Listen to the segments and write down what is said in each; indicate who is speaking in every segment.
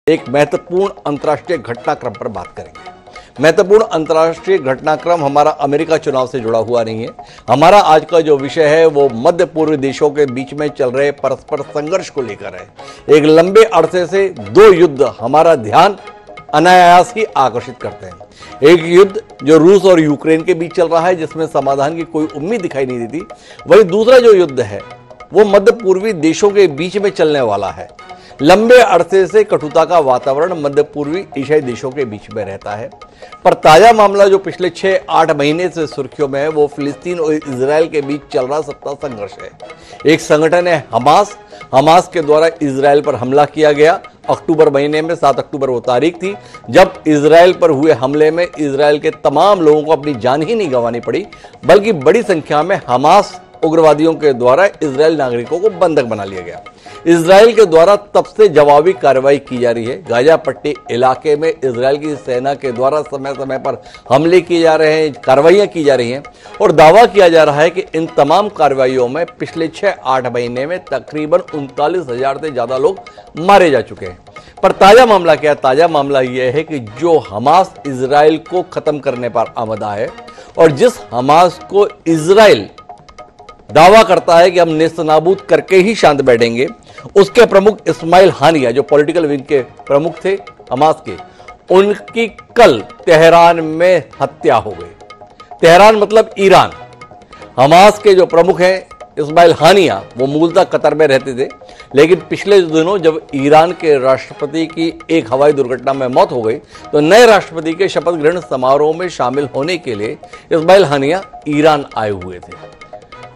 Speaker 1: एक महत्वपूर्ण अंतर्राष्ट्रीय घटनाक्रम पर बात करेंगे। महत्वपूर्ण अंतर्राष्ट्रीय घटनाक्रम हमारा अमेरिका चुनाव से जुड़ा हुआ नहीं है। हमारा आज का जो विषय है वो मध्य पूर्व देशों के बीच में चल रहे परस्पर संघर्ष को लेकर है। एक लंबे अरसे से दो युद्ध हमारा ध्यान अनायास ही आकर्षित करते हैं। एक युद्ध जो रूस और यूक्रेन के बीच चल रहा है, जिसमें समाधान की कोई उम्मीद दिखाई नहीं देती। वही दूसरा जो युद्ध है वो मध्य पूर्वी देशों के बीच में चलने वाला है। लंबे अरसे से कटुता का वातावरण मध्य पूर्वी एशियाई देशों के बीच में रहता है, पर ताजा मामला जो पिछले 6-8 महीने से सुर्खियों में है वो फिलिस्तीन और इजराइल के बीच चल रहा सत्ता संघर्ष है। एक संगठन है हमास के द्वारा इजराइल पर हमला किया गया। अक्टूबर महीने में 7 अक्टूबर वो तारीख थी जब इजराइल पर हुए हमले में इजराइल के तमाम लोगों को अपनी जान ही नहीं गंवानी पड़ी, बल्कि बड़ी संख्या में हमास उग्रवादियों के द्वारा इजरायल नागरिकों को बंधक बना लिया गया। इजराइल के द्वारा तब से जवाबी कार्रवाई की जा रही है। गाजा पट्टी इलाके में इजराइल की सेना के द्वारा समय समय पर हमले किए जा रहे हैं, कार्रवाइयां की जा रही हैं और दावा किया जा रहा है कि इन तमाम कार्रवाइयों में पिछले 6-8 महीने में तकरीबन 39,000 से ज्यादा लोग मारे जा चुके हैं। पर ताजा मामला क्या है? ताजा मामला यह है कि जो हमास इजराइल को खत्म करने पर आमदा है और जिस हमास को इजराइल दावा करता है कि हम नेस्तनाबूद करके ही शांत बैठेंगे, उसके प्रमुख इस्माइल हानिया जो पॉलिटिकल विंग के प्रमुख थे हमास के, उनकी कल तेहरान में हत्या हो गई। तेहरान मतलब ईरान। हमास के जो प्रमुख हैं इस्माइल हानिया वो मूलतः कतर में रहते थे, लेकिन पिछले दिनों जब ईरान के राष्ट्रपति की एक हवाई दुर्घटना में मौत हो गई तो नए राष्ट्रपति के शपथ ग्रहण समारोह में शामिल होने के लिए इस्माइल हानिया ईरान आए हुए थे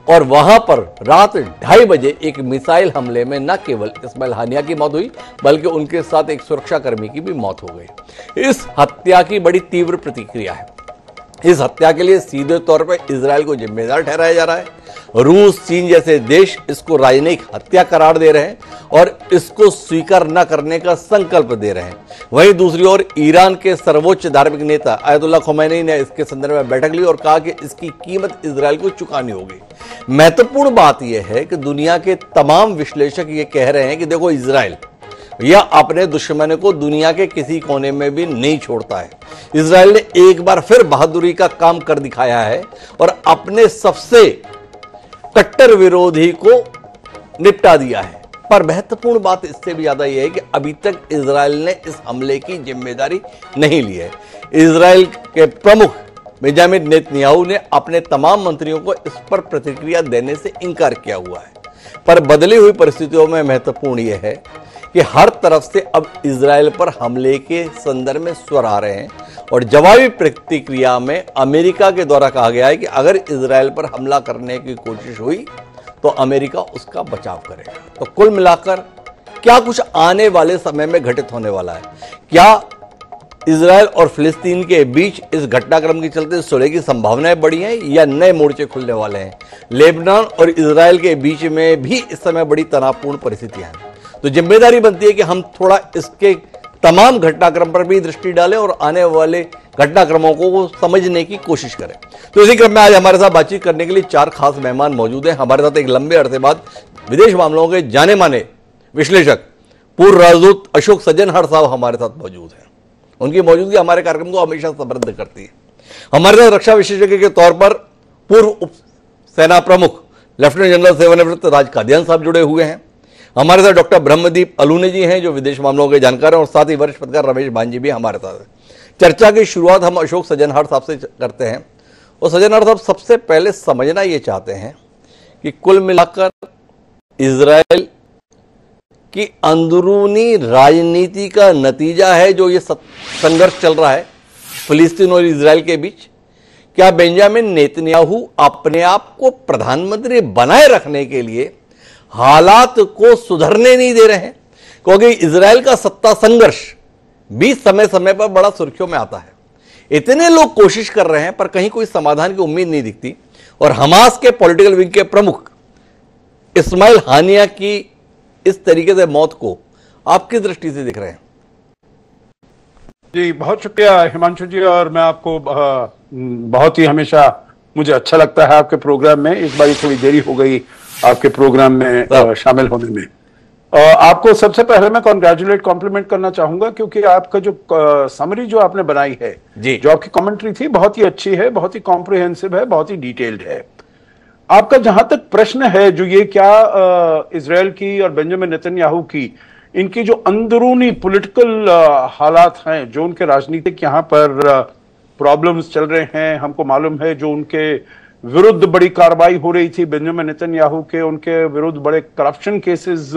Speaker 1: और वहां पर रात 2:30 बजे एक मिसाइल हमले में न केवल इस्माइल हानिया की मौत हुई बल्कि उनके साथ एक सुरक्षाकर्मी की भी मौत हो गई। इस हत्या की बड़ी तीव्र प्रतिक्रिया है। इस हत्या के लिए सीधे तौर पर इजराइल को जिम्मेदार ठहराया जा रहा है। रूस, चीन जैसे देश इसको राजनयिक हत्या करार दे रहे हैं और इसको स्वीकार न करने का संकल्प दे रहे हैं। वहीं दूसरी ओर ईरान के सर्वोच्च धार्मिक नेता आयतुल्लाह खमैनी ने इसके संदर्भ में बैठक ली और कहा कि इसकी कीमत इजराइल को चुकानी होगी। महत्वपूर्ण बात यह है कि दुनिया के तमाम विश्लेषक ये कह रहे हैं कि देखो, इजराइल यह अपने दुश्मन को दुनिया के किसी कोने में भी नहीं छोड़ता है। इजराइल ने एक बार फिर बहादुरी का काम कर दिखाया है और अपने सबसे कट्टर विरोधी को निपटा दिया है। पर महत्वपूर्ण बात इससे भी ज्यादा यह है कि अभी तक इजराइल ने इस हमले की जिम्मेदारी नहीं ली है। इजराइल के प्रमुख बेंजामिन नेतन्याहू ने अपने तमाम मंत्रियों को इस पर प्रतिक्रिया देने से इनकार किया हुआ है। पर बदली हुई परिस्थितियों में महत्वपूर्ण यह है कि हर तरफ से अब इजराइल पर हमले के संदर्भ में स्वर आ रहे हैं और जवाबी प्रतिक्रिया में अमेरिका के द्वारा कहा गया है कि अगर इजराइल पर हमला करने की कोशिश हुई तो अमेरिका उसका बचाव करेगा। तो कुल मिलाकर क्या कुछ आने वाले समय में घटित होने वाला है? क्या इजराइल और फिलिस्तीन के बीच इस घटनाक्रम के चलते सुलह की संभावनाएं बढ़ी हैं या नए मोर्चे खुलने वाले हैं? लेबनान और इजराइल के बीच में भी इस समय बड़ी तनावपूर्ण परिस्थितियां हैं। तो जिम्मेदारी बनती है कि हम थोड़ा इसके तमाम घटनाक्रम पर भी दृष्टि डालें और आने वाले घटनाक्रमों को समझने की कोशिश करें। तो इसी क्रम में आज हमारे साथ बातचीत करने के लिए 4 खास मेहमान मौजूद हैं। हमारे साथ एक लंबे अरसे बाद विदेश मामलों के जाने माने विश्लेषक पूर्व राजदूत अशोक सज्जनहार साहब हमारे साथ मौजूद हैं। उनकी मौजूदगी हमारे कार्यक्रम को हमेशा समृद्ध करती है। हमारे साथ रक्षा विशेषज्ञ के तौर पर पूर्व उप सेना प्रमुख लेफ्टिनेंट जनरल सेवानिवृत्त राज कादियान साहब जुड़े हुए हैं। हमारे साथ डॉक्टर ब्रह्मदीप अलूने जी हैं जो विदेश मामलों के जानकार हैं और साथ ही वरिष्ठ पत्रकार रमेश भांजी भी हमारे साथ हैं। चर्चा की शुरुआत हम अशोक सज्जनहार साहब से करते हैं और सज्जनहार साहब सबसे पहले समझना ये चाहते हैं कि कुल मिलाकर इजराइल की अंदरूनी राजनीति का नतीजा है जो ये संघर्ष चल रहा है फिलिस्तीन और इजराइल के बीच। क्या बेंजामिन नेतन्याहू अपने आप को प्रधानमंत्री बनाए रखने के लिए हालात को सुधरने नहीं दे रहे हैं? क्योंकि इजराइल का सत्ता संघर्ष भी समय समय पर बड़ा सुर्खियों में आता है। इतने लोग कोशिश कर रहे हैं पर कहीं कोई समाधान की उम्मीद नहीं दिखती और हमास के पॉलिटिकल विंग के प्रमुख इस्माइल हानिया की इस तरीके से मौत को आप किस दृष्टि से देख रहे हैं?
Speaker 2: जी बहुत शुक्रिया हिमांशु जी, और मैं आपको बहुत ही हमेशा मुझे अच्छा लगता है आपके प्रोग्राम में। इस बार थोड़ी देरी हो गई आपके प्रोग्राम में शामिल होने में। आपको सबसे पहले मैं कॉन्ग्रेचुलेट कॉम्प्लीमेंट करना चाहूंगा, क्योंकि आपका जो समरी जो आपने बनाई है, जो आपकी कमेंट्री थी, बहुत ही अच्छी है, बहुत ही कॉम्प्रिहेंसिव है, बहुत ही डिटेल्ड है। आपका जहां तक प्रश्न है जो ये क्या इजराइल की और बेंजामिन नेतन्याहू की इनकी जो अंदरूनी पॉलिटिकल हालात हैं, जो उनके राजनीतिक यहाँ पर प्रॉब्लम्स चल रहे हैं, हमको मालूम है जो उनके विरुद्ध बड़ी कार्रवाई हो रही थी बेंजामिन नेतन्याहू के, उनके विरुद्ध बड़े करप्शन केसेस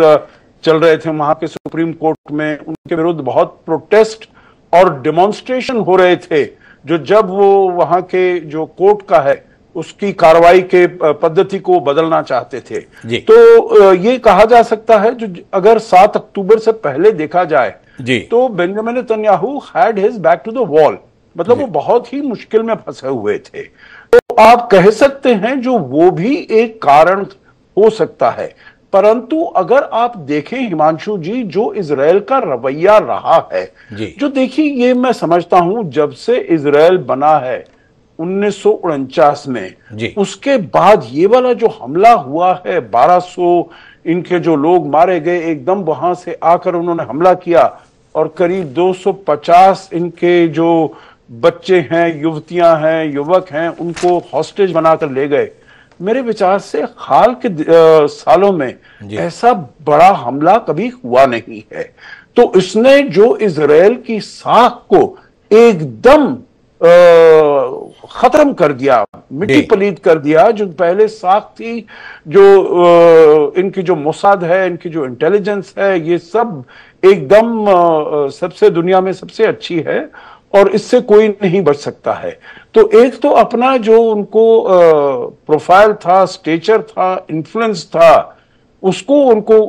Speaker 2: चल रहे थे वहां के सुप्रीम कोर्ट में, उनके विरुद्ध बहुत प्रोटेस्ट और डेमोन्स्ट्रेशन हो रहे थे, जो जब वो वहां के जो कोर्ट का है उसकी कार्रवाई के पद्धति को बदलना चाहते थे। तो ये कहा जा सकता है जो अगर 7 अक्टूबर से पहले देखा जाए तो Benjamin Netanyahu had his back to the wall, मतलब वो बहुत ही मुश्किल में फंसे हुए थे। तो आप कह सकते हैं जो वो भी एक कारण हो सकता है, परंतु अगर आप देखें हिमांशु जी, जो इजराइल का रवैया रहा है, जो देखिए ये मैं समझता हूं जब से इजराइल बना है 1949 में, उसके बाद ये वाला जो हमला हुआ है, 1200 इनके जो लोग मारे गए, एकदम वहां से आकर उन्होंने हमला किया और करीब 250 इनके जो बच्चे हैं, युवतियां हैं, युवक हैं, उनको हॉस्टेज बनाकर ले गए। मेरे विचार से हाल के सालों में ऐसा बड़ा हमला कभी हुआ नहीं है। तो इसने जो इजराइल की साख को एकदम खत्म कर दिया, मिट्टी पलीद कर दिया। जो पहले साख थी, जो इनकी जो मोसाद है, इनकी जो इंटेलिजेंस है, ये सब एकदम सबसे दुनिया में सबसे अच्छी है और इससे कोई नहीं बच सकता है। तो एक तो अपना जो उनको प्रोफाइल था, स्टेचर था, इन्फ्लुएंस था, उसको उनको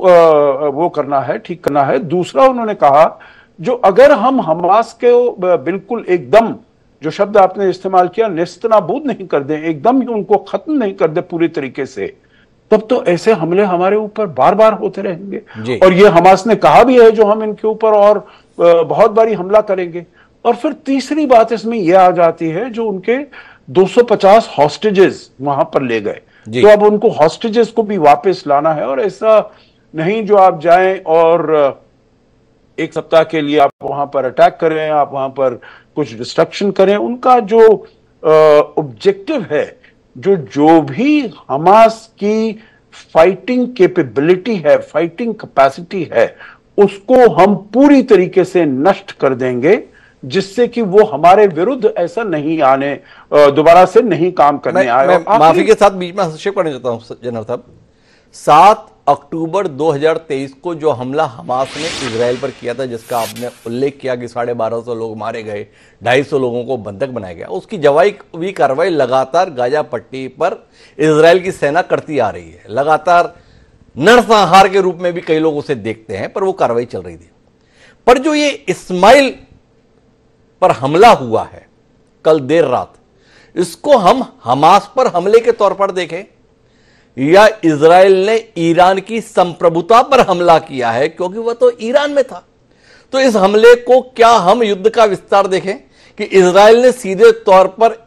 Speaker 2: वो करना है, ठीक करना है। दूसरा उन्होंने कहा जो अगर हम हमास के बिल्कुल एकदम, जो शब्द आपने इस्तेमाल किया, नेस्तनाबूद नहीं कर दें, एकदम ही उनको खत्म नहीं कर दे पूरी तरीके से, तब तो ऐसे हमले हमारे ऊपर बार बार होते रहेंगे। और ये हमास ने कहा भी है जो हम इनके ऊपर और बहुत बारी हमला करेंगे। और फिर तीसरी बात इसमें यह आ जाती है जो उनके 250 हॉस्टेजेस वहां पर ले गए, तो अब उनको हॉस्टेजेस को भी वापस लाना है। और ऐसा नहीं जो आप जाएं और एक सप्ताह के लिए आप वहां पर अटैक करें, आप वहां पर कुछ डिस्ट्रक्शन करें। उनका जो ऑब्जेक्टिव है, जो भी हमास की फाइटिंग कैपेबिलिटी है, फाइटिंग कैपेसिटी है, उसको हम पूरी तरीके से नष्ट कर देंगे, जिससे कि वो हमारे विरुद्ध ऐसा नहीं आने, दोबारा से नहीं काम करने आए।
Speaker 1: माफी के साथ बीच में हस्तक्षेप करना चाहता हूं जनरल साहब। 7 अक्टूबर 2023 को जो हमला हमास ने इजराइल पर किया था, जिसका आपने उल्लेख किया कि 1250 लोग मारे गए, 250 लोगों को बंधक बनाया गया, उसकी जवाबी कार्रवाई लगातार गाजा पट्टी पर इजराइल की सेना करती आ रही है। लगातार नरसंहार के रूप में भी कई लोग उसे देखते हैं, पर वो कार्रवाई चल रही थी। पर जो ये इस्माइल पर हमला हुआ है कल देर रात, इसको हम हमास पर हमले के तौर पर देखें या इजराइल ने ईरान की संप्रभुता पर हमला किया है, क्योंकि वह तो ईरान में था। तो इस हमले को क्या हम युद्ध का विस्तार देखें कि इजराइल ने सीधे तौर पर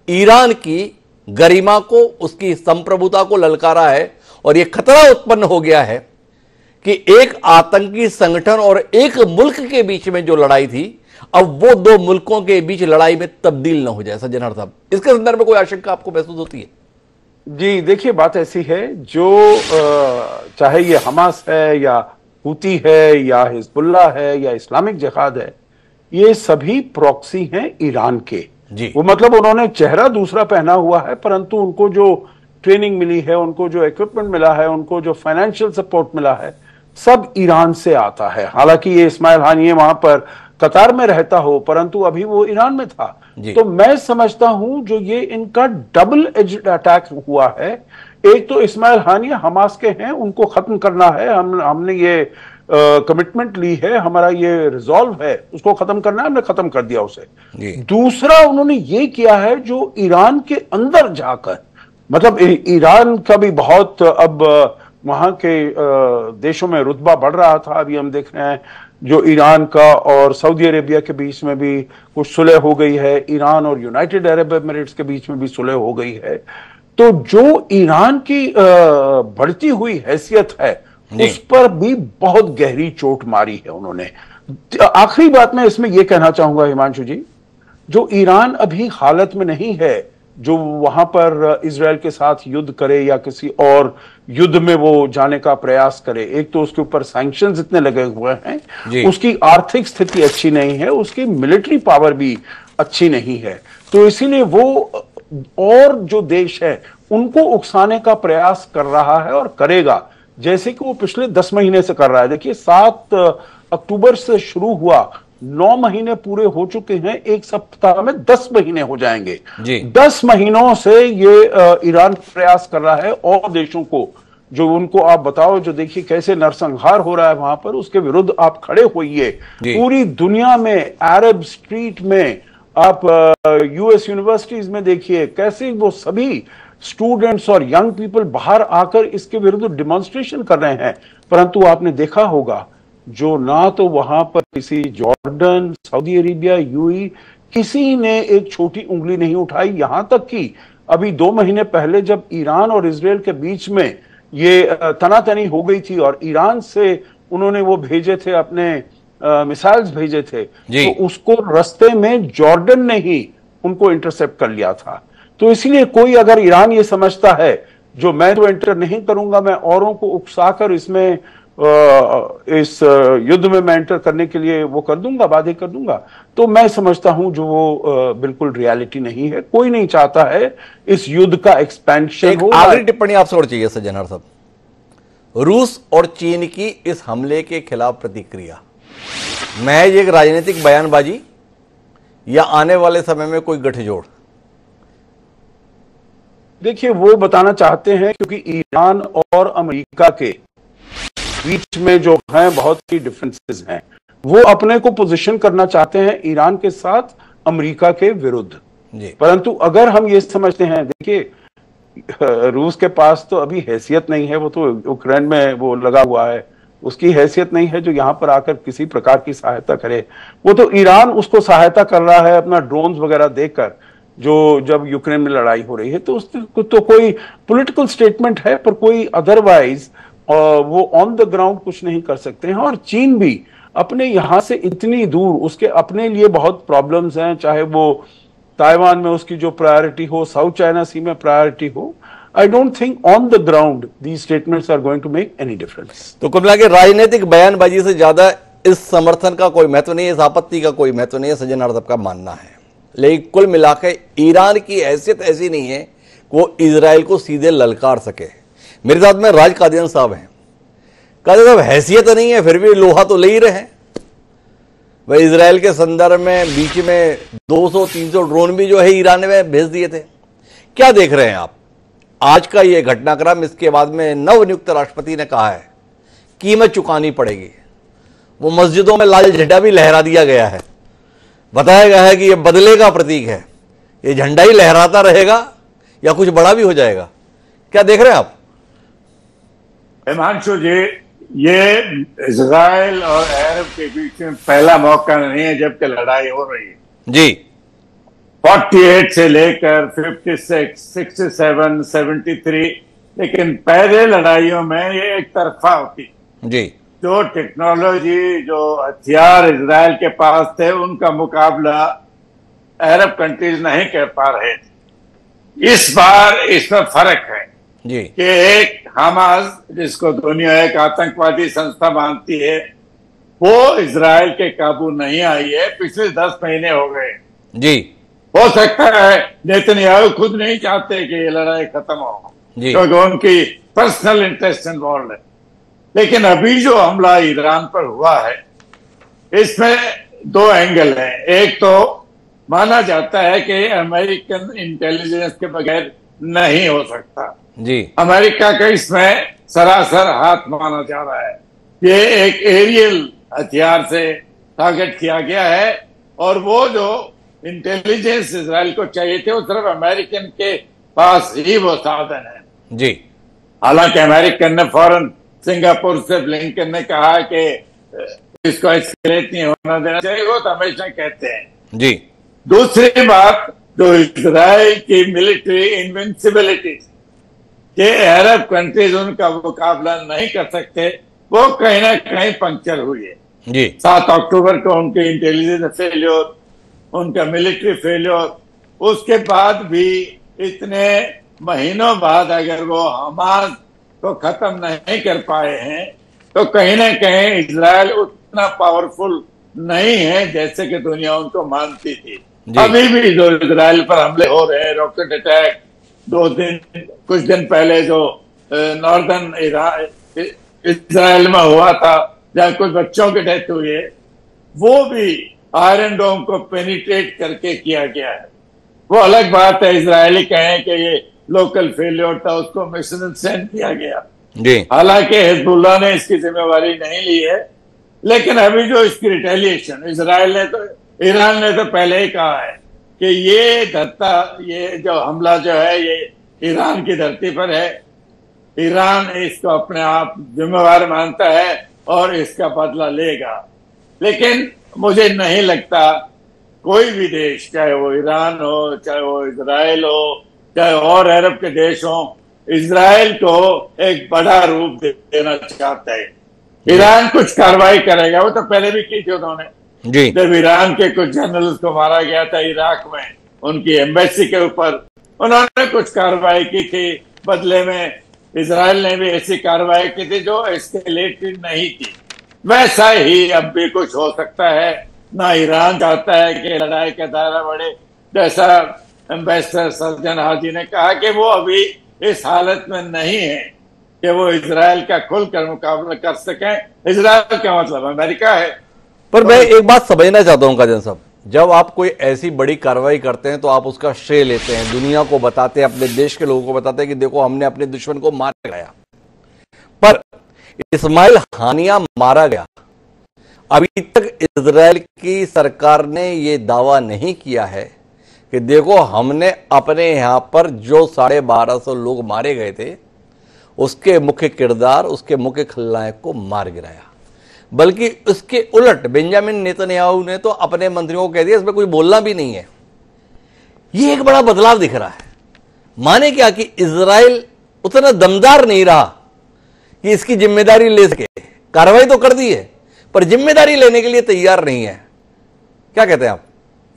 Speaker 1: ईरान की गरिमा को, उसकी संप्रभुता को ललकारा है, और यह खतरा उत्पन्न हो गया है कि एक आतंकी संगठन और एक मुल्क के बीच में जो लड़ाई थी, अब वो दो मुल्कों के बीच लड़ाई में तब्दील न हो जाए। सज्जनर साहब, इसके संदर्भ में कोई आशंका आपको महसूस होती है?
Speaker 2: जी देखिए, बात ऐसी है, जो चाहे ये हमास है या हुती है या हिजबुल्लाह है या इस्लामिक जिहाद है, ये सभी प्रॉक्सी हैं ईरान के। वो मतलब उन्होंने चेहरा दूसरा पहना हुआ है, परंतु उनको जो ट्रेनिंग मिली है, उनको जो इक्विपमेंट मिला है, उनको जो फाइनेंशियल सपोर्ट मिला है, सब ईरान से आता है। हालांकि ये इस्माइल हानिये वहां पर कतार में रहता हो, परंतु अभी वो ईरान में था। तो मैं समझता हूं जो ये इनका डबल एज्ड अटैक हुआ है, एक तो इस्माइल हानिया हमास के हैं, उनको खत्म करना है, हमने ये कमिटमेंट ली है, हमारा ये रिजॉल्व है, उसको खत्म करना है, हमने खत्म कर दिया उसे। दूसरा उन्होंने ये किया है जो ईरान के अंदर जाकर, मतलब ईरान का भी बहुत अब वहां के देशों में रुतबा बढ़ रहा था। अभी हम देख रहे हैं जो ईरान का और सऊदी अरेबिया के बीच में भी कुछ सुलह हो गई है, ईरान और यूनाइटेड अरब एमिरेट्स के बीच में भी सुलह हो गई है। तो जो ईरान की बढ़ती हुई हैसियत है, उस पर भी बहुत गहरी चोट मारी है उन्होंने। आखिरी बात मैं इसमें यह कहना चाहूंगा हिमांशु जी, जो ईरान अभी हालत में नहीं है जो वहां पर इजराइल के साथ युद्ध करे या किसी और युद्ध में वो जाने का प्रयास करे। एक तो उसके ऊपर सैंक्शंस इतने लगे हुए हैं, उसकी आर्थिक स्थिति अच्छी नहीं है, उसकी मिलिट्री पावर भी अच्छी नहीं है। तो इसीलिए वो और जो देश है उनको उकसाने का प्रयास कर रहा है और करेगा, जैसे कि वो पिछले 10 महीने से कर रहा है। देखिए 7 अक्टूबर से शुरू हुआ, 9 महीने पूरे हो चुके हैं, एक सप्ताह में 10 महीने हो जाएंगे। 10 महीनों से ये ईरान प्रयास कर रहा है और देशों को, जो उनको आप बताओ, जो देखिए कैसे नरसंहार हो रहा है वहां पर, उसके विरुद्ध आप खड़े होइए। पूरी दुनिया में, अरब स्ट्रीट में, आप यूएस यूनिवर्सिटीज में देखिए कैसे वो सभी स्टूडेंट्स और यंग पीपल बाहर आकर इसके विरुद्ध डिमॉन्स्ट्रेशन कर रहे हैं। परंतु आपने देखा होगा, जो ना तो वहां पर किसी जॉर्डन, सऊदी अरेबिया, यूएई किसी ने एक छोटी उंगली नहीं उठाई। यहां तक कि अभी 2 महीने पहले जब ईरान और इजराइल के बीच में ये तनातनी हो गई थी और ईरान से उन्होंने वो भेजे थे अपने मिसाइल्स भेजे थे, तो उसको रास्ते में जॉर्डन ने ही उनको इंटरसेप्ट कर लिया था। तो इसलिए कोई अगर ईरान ये समझता है जो मैं तो एंटर नहीं करूंगा, मैं औरों को उकसाकर इसमें इस युद्ध में मैं एंटर करने के लिए वो कर दूंगा, वादे कर दूंगा, तो मैं समझता हूं जो वो बिल्कुल रियलिटी नहीं है। कोई नहीं चाहता है इस युद्ध का एक्सपेंशन हो।
Speaker 1: आखिरी टिप्पणी आपसे और चाहिए सज्जनर साहब, रूस और चीन की इस हमले के खिलाफ प्रतिक्रिया, महज एक राजनीतिक बयानबाजी या आने वाले समय में कोई गठजोड़?
Speaker 2: देखिए वो बताना चाहते हैं क्योंकि ईरान और अमेरिका के बीच में जो हैं बहुत ही डिफरेंसेस हैं, वो अपने को पोजीशन करना चाहते हैं ईरान के साथ अमेरिका के विरुद्ध। परंतु अगर हम ये समझते हैं, देखिए रूस के पास तो अभी हैसियत नहीं है, वो तो यूक्रेन में वो लगा हुआ है, उसकी हैसियत नहीं है जो यहां पर आकर किसी प्रकार की सहायता करे। वो तो ईरान उसको सहायता कर रहा है अपना ड्रोन्स वगैरह देकर, जो जब यूक्रेन में लड़ाई हो रही है। तो उसको तो कोई पॉलिटिकल स्टेटमेंट है, पर कोई अदरवाइज वो ऑन द ग्राउंड कुछ नहीं कर सकते हैं। और चीन भी अपने यहां से इतनी दूर, उसके अपने लिए बहुत प्रॉब्लम्स हैं, चाहे वो ताइवान में उसकी जो प्रायोरिटी हो, साउथ चाइना सी में प्रायोरिटी हो। I don't think on the ground these statements are going to make any difference.
Speaker 1: तो कुल मिला के राजनीतिक बयानबाजी से ज्यादा इस समर्थन का कोई महत्व नहीं है, इस आपत्ति का कोई महत्व नहीं है, सज्जन आर्दब का मानना है। लेकिन कुल मिलाकर ईरान की हैसियत ऐसी नहीं है कि वो इजराइल को सीधे ललकार सके। मेरे साथ में राज कादियान साहब हैं। कादियान साहब, हैसियत नहीं है फिर भी लोहा तो ले ही रहे हैं। वह इजराइल के संदर्भ में बीच में 200-300 ड्रोन भी जो है ईरान ने भेज दिए थे। क्या देख रहे हैं आप आज का ये घटनाक्रम? इसके बाद में नवनियुक्त राष्ट्रपति ने कहा है कीमत चुकानी पड़ेगी। वो मस्जिदों में लाल झंडा भी लहरा दिया गया है, बताया गया है कि यह बदले का प्रतीक है, ये झंडा ही लहराता रहेगा या कुछ बड़ा भी हो जाएगा। क्या देख रहे हैं आप?
Speaker 3: हिमांशु जी, ये इजराइल और अरब के बीच में पहला मौका नहीं है जबकि लड़ाई हो रही है
Speaker 1: जी।
Speaker 3: 48 से लेकर 56, 67, 73, लेकिन पहले लड़ाइयों में ये एक तरफा होती
Speaker 1: जी।
Speaker 3: जो टेक्नोलॉजी, जो हथियार इजराइल के पास थे, उनका मुकाबला अरब कंट्रीज नहीं कर पा रहे थे। इस बार इसमें फर्क है
Speaker 1: जी
Speaker 3: कि एक हमास, जिसको दुनिया एक आतंकवादी संस्था मानती है, वो इजराइल के काबू नहीं आई है। पिछले 10 महीने हो गए
Speaker 1: जी।
Speaker 3: हो सकता है नेतन्याहू खुद नहीं चाहते कि ये लड़ाई खत्म हो, क्योंकि उनकी पर्सनल इंटरेस्ट इन्वॉल्व है। लेकिन अभी जो हमला ईरान पर हुआ है, इसमें 2 एंगल हैं। एक तो माना जाता है कि अमेरिकन इंटेलिजेंस के बगैर नहीं हो सकता
Speaker 1: जी।
Speaker 3: अमेरिका का इसमें सरासर हाथ माना जा रहा है। ये एक एरियल हथियार से टारगेट किया गया है और वो जो इंटेलिजेंस इजराइल को चाहिए थे वो सिर्फ अमेरिकन के पास ही वो साधन है
Speaker 1: जी।
Speaker 3: हालांकि अमेरिकन ने फौरन सिंगापुर से ब्लिंकन ने कहा कि इसको एस्केलेट नहीं होना देना चाहिए, वो तो हमेशा कहते हैं
Speaker 1: जी।
Speaker 3: दूसरी बात, जो इजराइल की मिलिट्री इनविंसिबिलिटी के अरब कंट्रीज उनका मुकाबला नहीं कर सकते, वो कहीं ना कहीं पंक्चर हुई है
Speaker 1: जी।
Speaker 3: 7 अक्टूबर को उनके इंटेलिजेंस फेल्योर, उनका मिलिट्री फेल्योर, उसके बाद भी इतने महीनों बाद अगर वो हमास को खत्म नहीं कर पाए हैं तो कहीं ना कहीं इजराइल उतना पावरफुल नहीं है जैसे कि दुनिया उनको मानती थी। अभी भी जो इजराइल पर हमले हो रहे हैं, रॉकेट अटैक, कुछ दिन पहले जो नॉर्दर्न इजराइल में हुआ था जहां कुछ बच्चों की डेथ हुई है, वो भी आयरन डोम को पेनिट्रेट करके किया गया है। वो अलग बात है, इजरायली कहें कि ये लोकल फेलियर था, उसको मिशन सेंड किया गया। हालांकि हिजबुल्लाह ने इसकी जिम्मेवारी नहीं ली है, लेकिन अभी जो इसकी रिटेलिएशन ईरान ने तो पहले ही कहा है कि ये जो हमला जो है ये ईरान की धरती पर है, ईरान इसको अपने आप जिम्मेवार मानता है और इसका बदला लेगा। लेकिन मुझे नहीं लगता कोई भी देश, चाहे वो ईरान हो, चाहे वो इजराइल हो, चाहे और अरब के देश हो, इजराइल को एक बड़ा रूप देना चाहता है। ईरान कुछ कार्रवाई करेगा, वो तो पहले भी की थी उन्होंने। जब ईरान के कुछ जनरल्स को मारा गया था इराक में, उनकी एम्बेसी के ऊपर उन्होंने कुछ कार्रवाई की थी। बदले में इजराइल ने भी ऐसी कार्रवाई की थी जो एस्केलेटेड नहीं थी। वैसा ही अब भी कुछ हो सकता है। ना ईरान चाहता है कि लड़ाई का दायरा बढ़े, जैसा एम्बेसडर सज्जन हाजी ने कहा कि वो अभी इस हालत में नहीं है कि वो इजराइल का खुलकर मुकाबला कर सकें। इजराइल का मतलब अमेरिका है।
Speaker 1: पर मैं एक बात समझना चाहता हूं काजन साहब, जब आप कोई ऐसी बड़ी कार्रवाई करते हैं तो आप उसका श्रेय लेते हैं, दुनिया को बताते हैं, अपने देश के लोगों को बताते हैं कि देखो हमने अपने दुश्मन को मार गया। पर इस्माइल हानिया मारा गया, अभी तक इजराइल की सरकार ने यह दावा नहीं किया है कि देखो हमने अपने यहां पर जो 1250 लोग मारे गए थे उसके मुख्य किरदार, उसके मुख्य खलनायक को मार गिराया। बल्कि उसके उलट बेंजामिन नेतन्याहू ने तो अपने मंत्रियों को कह दिया इसमें कुछ बोलना भी नहीं है। यह एक बड़ा बदलाव दिख रहा है। माने क्या कि इजराइल उतना दमदार नहीं रहा कि इसकी जिम्मेदारी ले सके। कार्रवाई तो कर दी है पर जिम्मेदारी लेने के लिए तैयार नहीं है। क्या कहते हैं आप,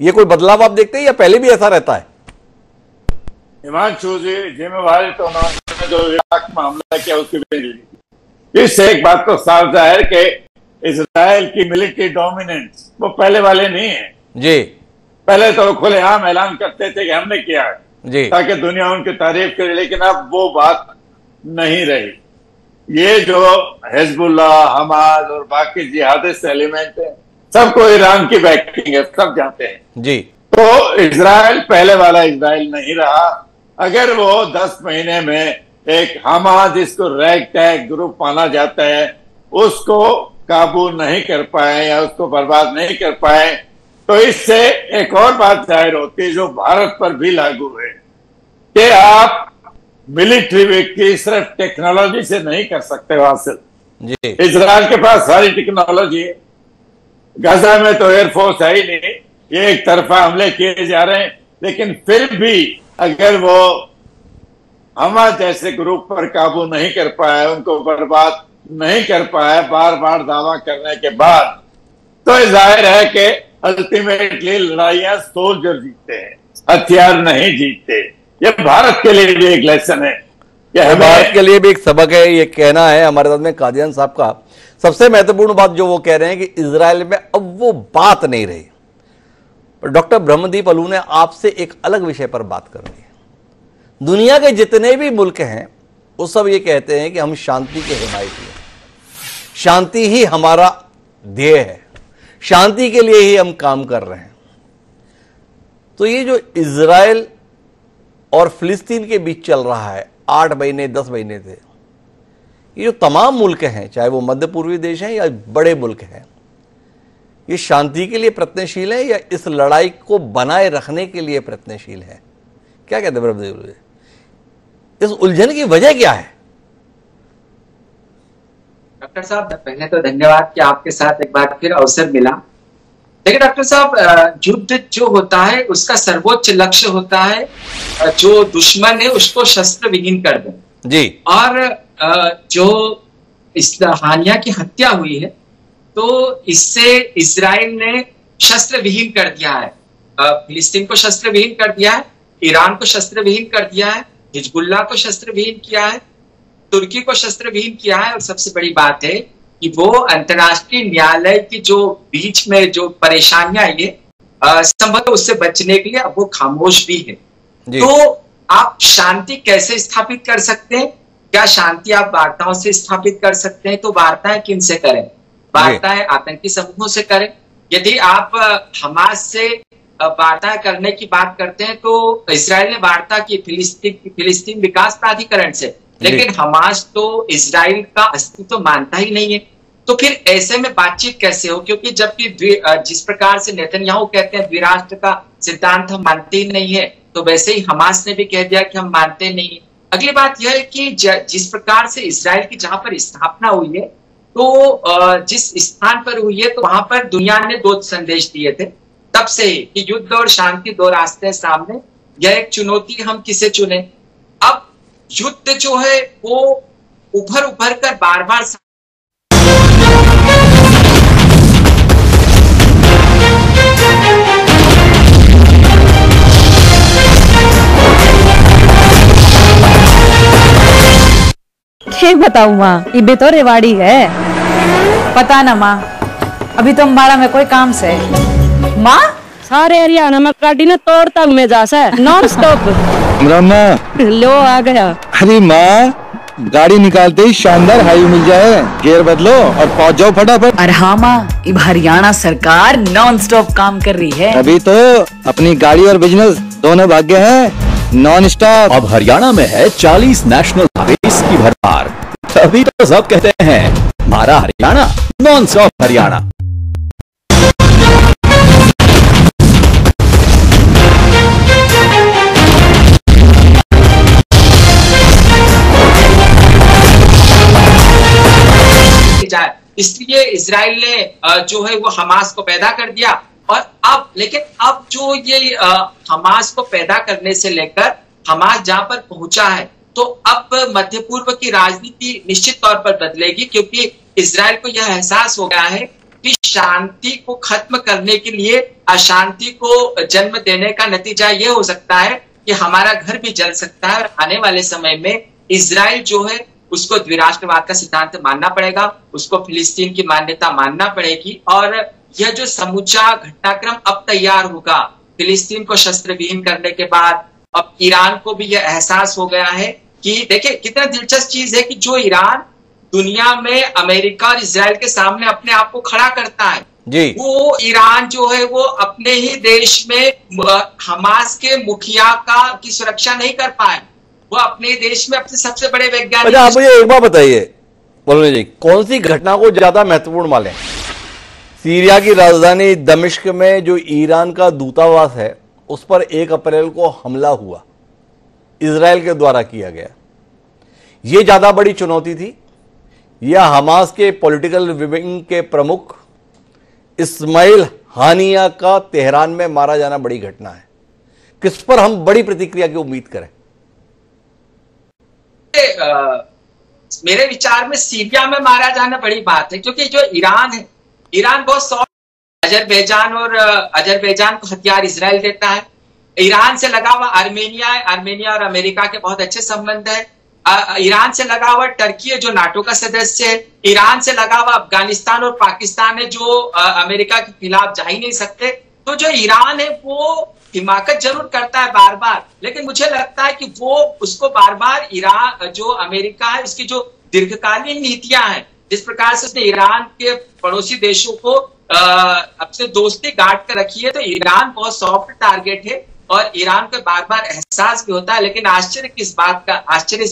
Speaker 1: ये कोई बदलाव आप देखते हैं या पहले भी ऐसा रहता है?
Speaker 3: हिमांशु जी, जिम्मेवारी तो उन्होंने जो इराक में हमला किया उसकी भी ली। इससे एक बात तो साफ जाहिर कि इजराइल की मिलिट्री डोमिनेंस वो पहले वाले नहीं है
Speaker 1: जी।
Speaker 3: पहले तो खुलेआम ऐलान करते थे कि हमने किया है
Speaker 1: जी,
Speaker 3: ताकि दुनिया उनकी तारीफ करे, लेकिन अब वो बात नहीं रही। ये जो हिजबुल्लाह, हमास और बाकी जिहादिस्ट एलिमेंट है, सबको ईरान की बैकिंग है, सब जानते हैं
Speaker 1: जी।
Speaker 3: तो इजराइल पहले वाला इजराइल नहीं रहा। अगर वो 10 महीने में एक हमास जिसको रैग टैग ग्रुप माना जाता है उसको काबू नहीं कर पाए या उसको बर्बाद नहीं कर पाए तो इससे एक और बात जाहिर होती है जो भारत पर भी लागू है कि आप मिलिट्री विक्ट्री सिर्फ टेक्नोलॉजी से नहीं कर सकते हासिल। इजराइल के पास सारी टेक्नोलॉजी है, गाजा में तो एयरफोर्स है ही नहीं, ये एक तरफा हमले किए जा रहे हैं। लेकिन फिर भी अगर वो हमास जैसे ग्रुप पर काबू नहीं कर पाए, उनको बर्बाद नहीं कर पाए बार बार दावा करने के बाद, तो जाहिर है कि अल्टीमेटली लड़ाइयां सोल्जर जीतते हैं, हथियार नहीं जीतते। ये भारत के लिए भी एक लेसन है,
Speaker 1: भारत के लिए भी एक सबक है। ये कहना है हमारे साथ में कादियान साहब का। सबसे महत्वपूर्ण बात जो वो कह रहे हैं कि इजराइल में अब वो बात नहीं रही। पर डॉक्टर ब्रह्मदीप अलू ने आपसे एक अलग विषय पर बात करनी है। दुनिया के जितने भी मुल्क हैं वो सब ये कहते हैं कि हम शांति के हिमायती हैं, शांति ही हमारा ध्येय है, शांति के लिए ही हम काम कर रहे हैं। तो ये जो इजराइल और फिलिस्तीन के बीच चल रहा है 8 महीने 10 महीने से, ये जो तमाम मुल्क हैं, चाहे वो मध्य पूर्वी देश हैं या बड़े मुल्क हैं, ये शांति के लिए प्रयत्नशील है या इस लड़ाई को बनाए रखने के लिए प्रयत्नशील है? क्या कहते हैं ब्रह्मदेव जी, इस उलझन की वजह क्या है?
Speaker 4: डॉक्टर साहब, पहले तो धन्यवाद कि आपके साथ एक बार फिर अवसर मिला। देखिए डॉक्टर साहब, युद्ध जो होता है उसका सर्वोच्च लक्ष्य होता है जो दुश्मन है उसको शस्त्र विहीन कर दे
Speaker 1: जी।
Speaker 4: और जो हानिया की हत्या हुई है, तो इससे इजराइल ने शस्त्र विहीन कर दिया है, फिलिस्तीन को शस्त्र विहीन कर दिया है, ईरान को शस्त्र विहीन कर दिया है, हिजबुल्लाह को शस्त्र विहीन किया है, तुर्की को शस्त्र विहीन किया है, और सबसे बड़ी बात है कि वो अंतर्राष्ट्रीय न्यायालय की जो बीच में जो परेशानियां आई है, संभव उससे बचने के लिए अब वो खामोश भी है। तो आप शांति कैसे स्थापित कर सकते हैं? क्या शांति आप वार्ताओं से स्थापित कर सकते हैं? तो वार्ताएं किन से करें? वार्ताएं आतंकी समूहों से करें। यदि आप हमास से वार्ता करने की बात करते हैं तो इजराइल ने वार्ता की फिलिस्तीन विकास प्राधिकरण से, लेकिन हमास तो इजराइल का अस्तित्व तो मानता ही नहीं है। तो फिर ऐसे में बातचीत कैसे हो? क्योंकि जबकि जिस प्रकार से नेतन्याहू कहते हैं द्विराष्ट्र का सिद्धांत हम मानते ही नहीं है, तो वैसे ही हमास ने भी कह दिया कि हम मानते नहीं है। अगली बात यह है कि जिस प्रकार से इजराइल की जहां पर स्थापना हुई है, तो जिस स्थान पर हुई है, तो वहां पर दुनिया ने 2 संदेश दिए थे तब से ही कि युद्ध और शांति 2 रास्ते हैं सामने, यह एक चुनौती, हम किसे चुने। अब युद्ध जो है वो उभर कर बार बार
Speaker 5: क्या बताऊं माँ, ये तो रेवाड़ी है।
Speaker 6: पता ना माँ, अभी तो अम्बाड़ा में कोई काम से।
Speaker 5: माँ
Speaker 7: सारे हरियाणा में गाड़ी ने तोड़ तक में जा सा नॉन स्टॉप।
Speaker 8: लो
Speaker 7: आ गया।
Speaker 8: अरे माँ, गाड़ी निकालते ही शानदार हाई मिल जाए, गियर बदलो और पहुंच जाओ फटाफट।
Speaker 6: अरे हाँ माँ, अब हरियाणा सरकार नॉन स्टॉप काम कर रही है।
Speaker 8: अभी तो अपनी गाड़ी और बिजनेस दोनों भाग्य हैं नॉन स्टॉप।
Speaker 9: अब हरियाणा में है 40 नेशनल हाईवेज की भरमार, तभी तो सब कहते हैं हमारा हरियाणा नॉन स्टॉप हरियाणा।
Speaker 4: इसलिए इजराइल ने जो है वो हमास को पैदा कर दिया, और अब जो ये हमास को पैदा करने से लेकर हमास जहां पर पहुंचा है, तो अब मध्य पूर्व की राजनीति निश्चित तौर पर बदलेगी, क्योंकि इजराइल को यह एहसास हो गया है कि शांति को खत्म करने के लिए अशांति को जन्म देने का नतीजा यह हो सकता है कि हमारा घर भी जल सकता है। और आने वाले समय में इजराइल जो है उसको द्विराष्ट्रवाद का सिद्धांत मानना पड़ेगा, उसको फिलिस्तीन की मान्यता मानना पड़ेगी, और यह जो समूचा घटनाक्रम अब तैयार होगा फिलिस्तीन को शस्त्र विहीन करने के बाद, अब ईरान को भी यह एहसास हो गया है कि देखिए कितना दिलचस्प चीज है कि जो ईरान दुनिया में अमेरिका और इजराइल के सामने अपने आप को खड़ा करता है जी, वो ईरान जो है वो अपने ही देश में हमास के मुखिया की सुरक्षा नहीं कर पाए, वो अपने देश में अपने सबसे बड़े वैज्ञानिक।
Speaker 1: आप मुझे एक बात बताइए बोलने जी, कौन सी घटना को ज्यादा महत्वपूर्ण माने? सीरिया की राजधानी दमिश्क में जो ईरान का दूतावास है उस पर 1 अप्रैल को हमला हुआ, इजराइल के द्वारा किया गया, यह ज्यादा बड़ी चुनौती थी, या हमास के पॉलिटिकल विंग के प्रमुख इस्माइल हानिया का तेहरान में मारा जाना बड़ी घटना है? किस पर हम बड़ी प्रतिक्रिया की उम्मीद करें?
Speaker 4: मेरे विचार में सीरिया में मारा जाना बड़ी बात है, क्योंकि जो ईरान है, ईरान बहुत सॉफ्ट, अजरबैजान को हथियार इजराइल देता है, ईरान से लगा हुआ आर्मेनिया है, आर्मेनिया और अमेरिका के बहुत अच्छे संबंध है, ईरान से लगा हुआ टर्की है जो नाटो का सदस्य है, ईरान से लगा हुआ अफगानिस्तान और पाकिस्तान है जो अमेरिका के खिलाफ जा ही नहीं सकते। तो जो ईरान है वो हिमाकत जरूर करता है बार बार, लेकिन मुझे लगता है कि वो उसको बार बार ईरान जो अमेरिका है उसकी जो दीर्घकालीन नीतियां हैं, जिस प्रकार से उसने ईरान के पड़ोसी देशों को अपने दोस्ती गांठ कर रखी है, तो ईरान बहुत सॉफ्ट टारगेट है और ईरान को बार बार एहसास भी होता है। लेकिन आश्चर्य इस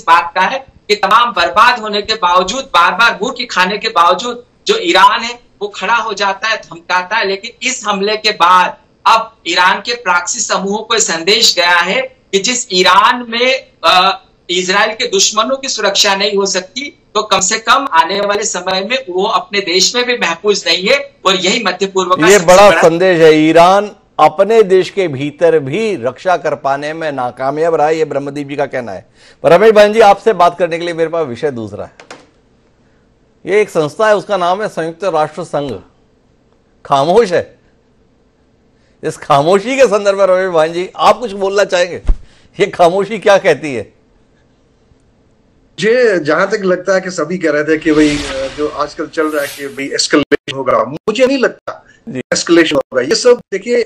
Speaker 4: बात का है कि तमाम बर्बाद होने के बावजूद, बार बार भूख खाने के बावजूद जो ईरान है वो खड़ा हो जाता है, धमकाता है। लेकिन इस हमले के बाद अब ईरान के प्रॉक्सी समूहों को संदेश गया है कि जिस ईरान में इजराइल के दुश्मनों की सुरक्षा नहीं हो सकती, तो कम से कम आने वाले समय में वो अपने देश में भी महफूज नहीं है। और यही मध्य पूर्व का
Speaker 1: ये बड़ा संदेश है, ईरान अपने देश के भीतर भी रक्षा कर पाने में नाकामयाब रहा, ये ब्रह्मदीप जी का कहना है। पर रमेश बहन जी, आपसे बात करने के लिए मेरे पास विषय दूसरा है। ये एक संस्था है, उसका नाम है संयुक्त राष्ट्र संघ, खामोश है। इस खामोशी के संदर्भ में रमेश भाई जी आप कुछ बोलना चाहेंगे? ये खामोशी क्या कहती है?
Speaker 10: मुझे जहां तक लगता है कि सभी कह रहे थे कि भाई जो आजकल चल रहा है कि भाई एस्केलेशन होगा, मुझे नहीं लगता एस्केलेशन होगा। ये सब देखिए,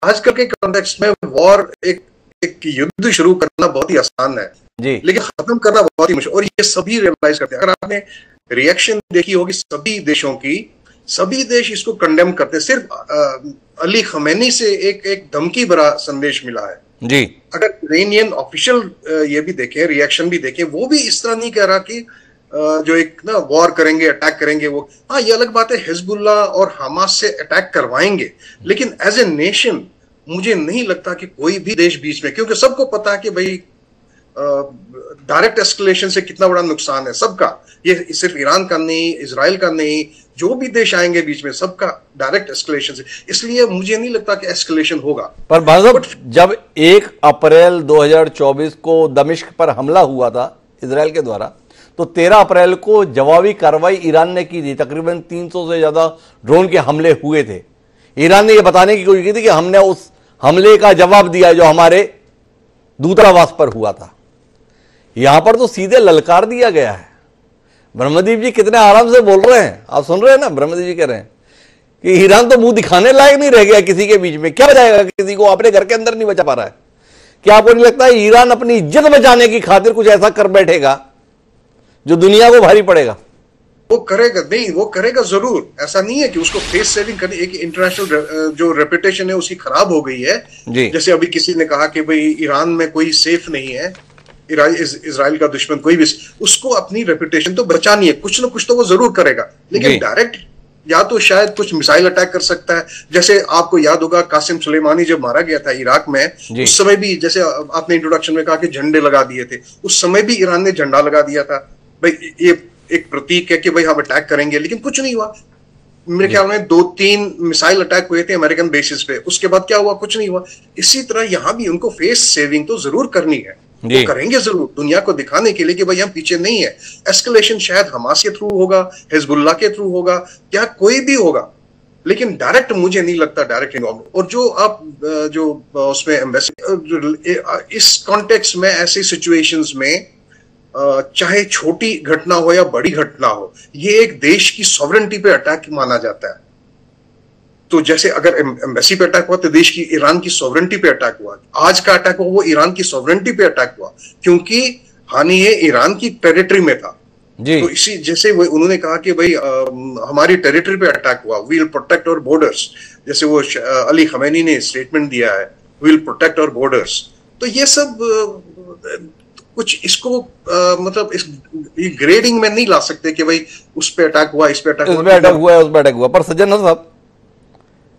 Speaker 10: आजकल के कॉन्टेक्स्ट में वॉर एक युद्ध शुरू करना बहुत ही आसान है जी, लेकिन खत्म करना बहुत ही मुश्किल, और ये सभी रियलाइज करते हैं। अगर आपने रिएक्शन देखी होगी सभी देशों की, सभी देश इसको कंडेम करते हैं। सिर्फ अली खमेनी से एक धमकी भरा संदेश मिला है जी। अगर इरानियन ऑफिशियल ये भी देखें, रिएक्शन भी देखें, वो भी इस तरह नहीं कह रहा कि जो एक ना वॉर करेंगे, अटैक करेंगे। वो हाँ, ये अलग बात है, हिजबुल्लाह और हमास से अटैक करवाएंगे, लेकिन एज ए नेशन मुझे नहीं लगता कि कोई भी देश बीच में, क्योंकि सबको पता है कि भाई डायरेक्ट एस्केलेशन से कितना बड़ा नुकसान है सबका। ये सिर्फ ईरान का नहीं, इजराइल का नहीं, जो भी देश आएंगे बीच में सबका डायरेक्ट एस्केलेशन से। इसलिए मुझे नहीं लगता कि एस्केलेशन होगा।
Speaker 1: पर भाई जब 1 अप्रैल 2024 को दमिश्क पर हमला हुआ था इजराइल के द्वारा, तो 13 अप्रैल को जवाबी कार्रवाई ईरान ने की थी। तकरीबन 300 से ज्यादा ड्रोन के हमले हुए थे। ईरान ने यह बताने की कोशिश की थी कि हमने उस हमले का जवाब दिया जो हमारे दूतावास पर हुआ था। यहां पर तो सीधे ललकार दिया गया है। ब्रह्मदीप जी कितने आराम से बोल रहे हैं, आप सुन रहे हैं ना? ब्रह्मदीप जी कह रहे हैं कि ईरान तो मुंह दिखाने लायक नहीं रह गया किसी के बीच में। क्या बचाएगा किसी को? अपने घर के अंदर नहीं बचा पा रहा है। क्या आपको नहीं लगता है ईरान अपनी इज्जत बचाने की खातिर कुछ ऐसा कर बैठेगा जो दुनिया को भारी पड़ेगा?
Speaker 10: वो करेगा, नहीं वो करेगा जरूर। ऐसा नहीं है कि उसको फेस सेविंग करनी, एक इंटरनेशनल जो रेपुटेशन है उसकी खराब हो गई है जी। जैसे अभी किसी ने कहा कि भाई ईरान में कोई सेफ नहीं है, इजराइल का दुश्मन कोई भी, उसको अपनी रेपुटेशन तो बचानी है। कुछ ना कुछ तो वो जरूर करेगा, लेकिन डायरेक्ट या तो शायद कुछ मिसाइल अटैक कर सकता है। जैसे आपको याद होगा कासिम सुलेमानी जब मारा गया था इराक में, उस समय भी जैसे आपने इंट्रोडक्शन में कहा कि झंडे लगा दिए थे, उस समय भी ईरान ने झंडा लगा दिया था। भाई ये एक प्रतीक है कि भाई हम अटैक करेंगे, लेकिन कुछ नहीं हुआ। मेरे ख्याल में 2-3 मिसाइल अटैक हुए थे अमेरिकन बेसिस पे, उसके बाद क्या हुआ? कुछ नहीं हुआ। इसी तरह यहाँ भी उनको फेस सेविंग तो जरूर करनी है, वो करेंगे जरूर दुनिया को दिखाने के लिए कि भाई हम पीछे नहीं है। एस्केलेशन शायद हमास के थ्रू होगा, हिजबुल्लाह के थ्रू होगा, क्या कोई भी होगा, लेकिन डायरेक्ट मुझे नहीं लगता डायरेक्ट इन्वॉल्व। और जो आप जो उसमें एम्बेसी, इस कॉन्टेक्स्ट में ऐसी सिचुएशंस में चाहे छोटी घटना हो या बड़ी घटना हो, ये एक देश की सॉवरेनिटी पे अटैक माना जाता है। तो जैसे अगर एम्बेसी पे अटैक हुआ तो देश की, ईरान की सॉवरेनिटी पे अटैक हुआ। आज का अटैक हुआ वो ईरान की सॉवरेनिटी पे अटैक हुआ, क्योंकि हानि ये ईरान की टेरिटरी में था जी। तो इसी जैसे वो उन्होंने कहा कि भाई हमारी टेरिटरी पे अटैक हुआ, we will protect our borders. जैसे वो अली खमेनी ने स्टेटमेंट दिया है, we will protect our borders. तो ये सब कुछ इसको मतलब ये ग्रेडिंग में नहीं ला सकते कि भाई उस पे अटैक हुआ, इस पे अटैक हुआ,
Speaker 1: उस पे अटैक हुआ। पर सज्जन साहब,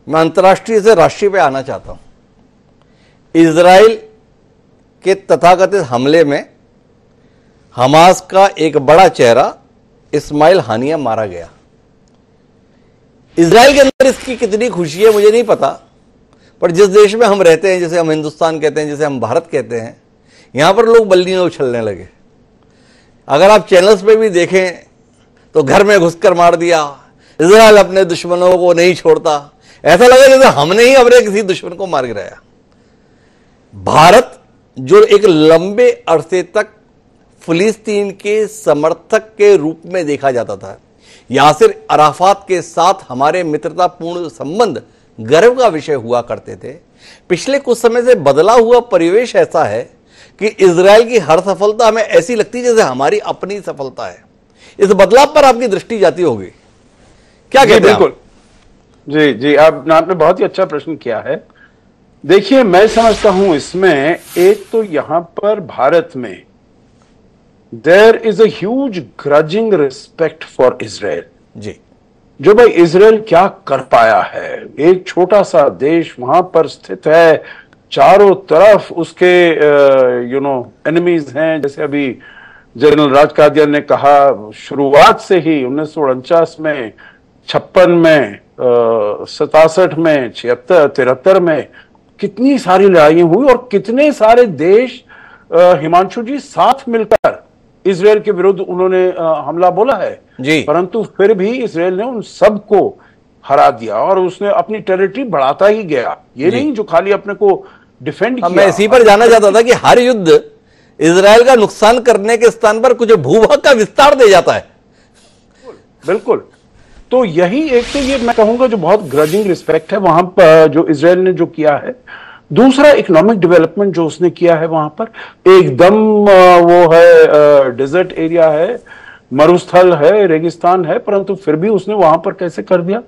Speaker 1: मैं अंतर्राष्ट्रीय से राष्ट्रीय पे आना चाहता हूं। इजराइल के तथाकथित हमले में हमास का एक बड़ा चेहरा इस्माइल हानिया मारा गया। इजराइल के अंदर इसकी कितनी खुशी है मुझे नहीं पता, पर जिस देश में हम रहते हैं, जैसे हम हिंदुस्तान कहते हैं, जैसे हम भारत कहते हैं, यहां पर लोग बल्लियां उछलने लगे। अगर आप चैनल्स पे भी देखें तो घर में घुसकर मार दिया, इजराइल अपने दुश्मनों को नहीं छोड़ता, ऐसा लगा जैसे हमने ही अपने किसी दुश्मन को मार गिराया। भारत जो एक लंबे अरसे तक फिलिस्तीन के समर्थक के रूप में देखा जाता था, यासिर अराफात के साथ हमारे मित्रतापूर्ण संबंध गर्व का विषय हुआ करते थे, पिछले कुछ समय से बदला हुआ परिवेश ऐसा है कि इजराइल की हर सफलता हमें ऐसी लगती है जैसे हमारी अपनी सफलता है। इस बदलाव पर आपकी दृष्टि जाती होगी, क्या कहते हैं? बिल्कुल
Speaker 2: जी जी, आपने बहुत ही अच्छा प्रश्न किया है। देखिए, मैं समझता हूं इसमें एक तो यहां पर भारत में there is a huge grudging respect for Israel जी, जो भाई इजराइल क्या कर पाया है। एक छोटा सा देश वहां पर स्थित है, चारों तरफ उसके एनिमीज हैं। जैसे अभी जनरल राज कादियान ने कहा, शुरुआत से ही 1949 में, 56 में, 67 में, 76, 73 में कितनी सारी लड़ाइयां हुई और कितने सारे देश हिमांशु जी साथ मिलकर इसराइल के विरुद्ध उन्होंने हमला बोला है
Speaker 1: जी,
Speaker 2: परंतु फिर भी इसराइल ने उन सबको हरा दिया और उसने अपनी टेरिटरी बढ़ाता ही गया। ये नहीं जो खाली अपने को डिफेंड किया।
Speaker 1: मैं इसी पर जाना चाहता था कि हर युद्ध इजराइल का नुकसान करने के स्थान पर कुछ भूभाग का विस्तार दे जाता है।
Speaker 2: बिल्कुल, तो यही एक तो ये मैं कहूंगा जो बहुत ग्रजिंग रिस्पेक्ट है वहां पर जो इसराइल ने जो किया है। दूसरा इकोनॉमिक डेवलपमेंट जो उसने किया है वहां पर, एकदम वो है डेजर्ट एरिया है, मरुस्थल है, रेगिस्तान है, परंतु फिर भी उसने वहां पर कैसे कर दिया।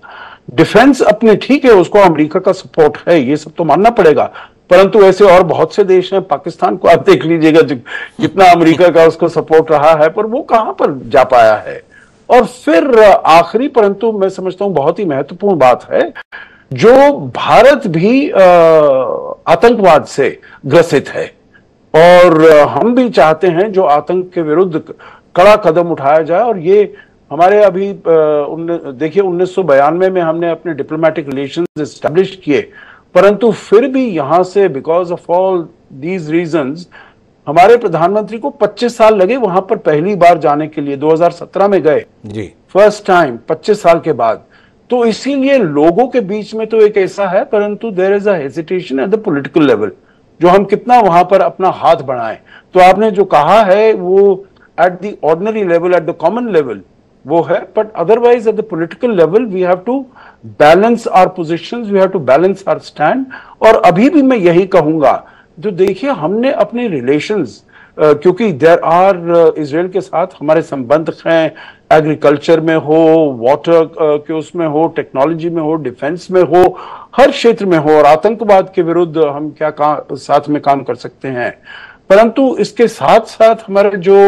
Speaker 2: डिफेंस अपने ठीक है, उसको अमेरिका का सपोर्ट है, ये सब तो मानना पड़ेगा, परंतु ऐसे और बहुत से देश हैं, पाकिस्तान को आप देख लीजिएगा कितना अमेरिका का उसको सपोर्ट रहा है, पर वो कहां पर जा पाया है। और फिर आखिरी परंतु मैं समझता हूं बहुत ही महत्वपूर्ण बात है, जो भारत भी आतंकवाद से ग्रसित है और हम भी चाहते हैं जो आतंक के विरुद्ध कड़ा कदम उठाया जाए। और ये हमारे अभी देखिए 1992 में हमने अपने डिप्लोमेटिक रिलेशंस एस्टैब्लिश किए, परंतु फिर भी यहां से because of all these reasons हमारे प्रधानमंत्री को 25 साल लगे वहां पर पहली बार जाने के लिए। 2017 में गए जी, फर्स्ट टाइम 25 साल के बाद। तो इसीलिए लोगों के बीच में तो एक ऐसा है, परंतु there is a hesitation at the political level, जो हम कितना वहां पर अपना हाथ बढ़ाएं। तो आपने जो कहा है वो at the ordinary level, at the common level वो है, but otherwise at the political level we have to balance our positions, we have to balance our stand. और अभी भी मैं यही कहूंगा, जो देखिए हमने अपने रिलेशंस क्योंकि देयर आर इजराइल के साथ हमारे संबंध हैं, एग्रीकल्चर में हो, वाटर के उसमें हो, टेक्नोलॉजी में हो, डिफेंस में हो, हर क्षेत्र में हो, और आतंकवाद के विरुद्ध हम क्या साथ में काम कर सकते हैं। परंतु इसके साथ साथ हमारे जो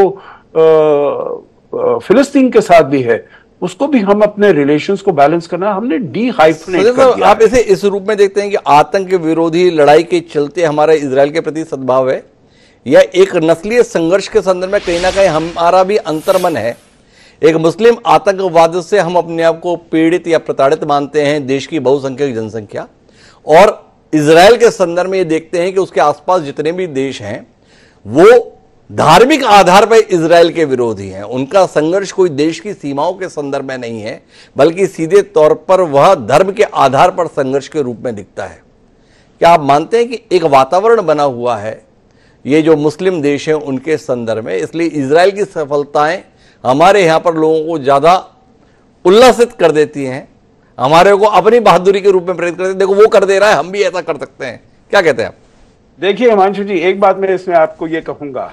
Speaker 2: फिलिस्तीन के साथ भी है, उसको भी हम अपने रिलेशंस को बैलेंस करना, हमने डी-हाइफनेट कर दिया।
Speaker 1: आप इसे इस रूप में देखते हैं कि आतंक विरोधी लड़ाई के चलते हमारा इजराइल के प्रति सद्भाव है, या एक नस्लीय संघर्ष के संदर्भ में कहीं ना कहीं हमारा भी अंतर्मन है। एक मुस्लिम आतंकवाद से हम अपने आप को पीड़ित या प्रताड़ित मानते हैं, देश की बहुसंख्यक जनसंख्या, और इजराइल के संदर्भ में ये देखते हैं कि उसके आसपास जितने भी देश हैं वो धार्मिक आधार पर इजराइल के विरोधी हैं। उनका संघर्ष कोई देश की सीमाओं के संदर्भ में नहीं है, बल्कि सीधे तौर पर वह धर्म के आधार पर संघर्ष के रूप में दिखता है। क्या आप मानते हैं कि एक वातावरण बना हुआ है ये जो मुस्लिम देश हैं उनके संदर्भ में, इसलिए इजराइल की सफलताएं हमारे यहाँ पर लोगों को ज़्यादा उल्लासित कर देती हैं, हमारे को अपनी बहादुरी के रूप में प्रेरित करते हैं, देखो वो कर दे रहा है, हम भी ऐसा कर सकते हैं। क्या कहते हैं आप?
Speaker 2: देखिए हिमांशु जी, एक बात मैं इसमें आपको ये कहूंगा,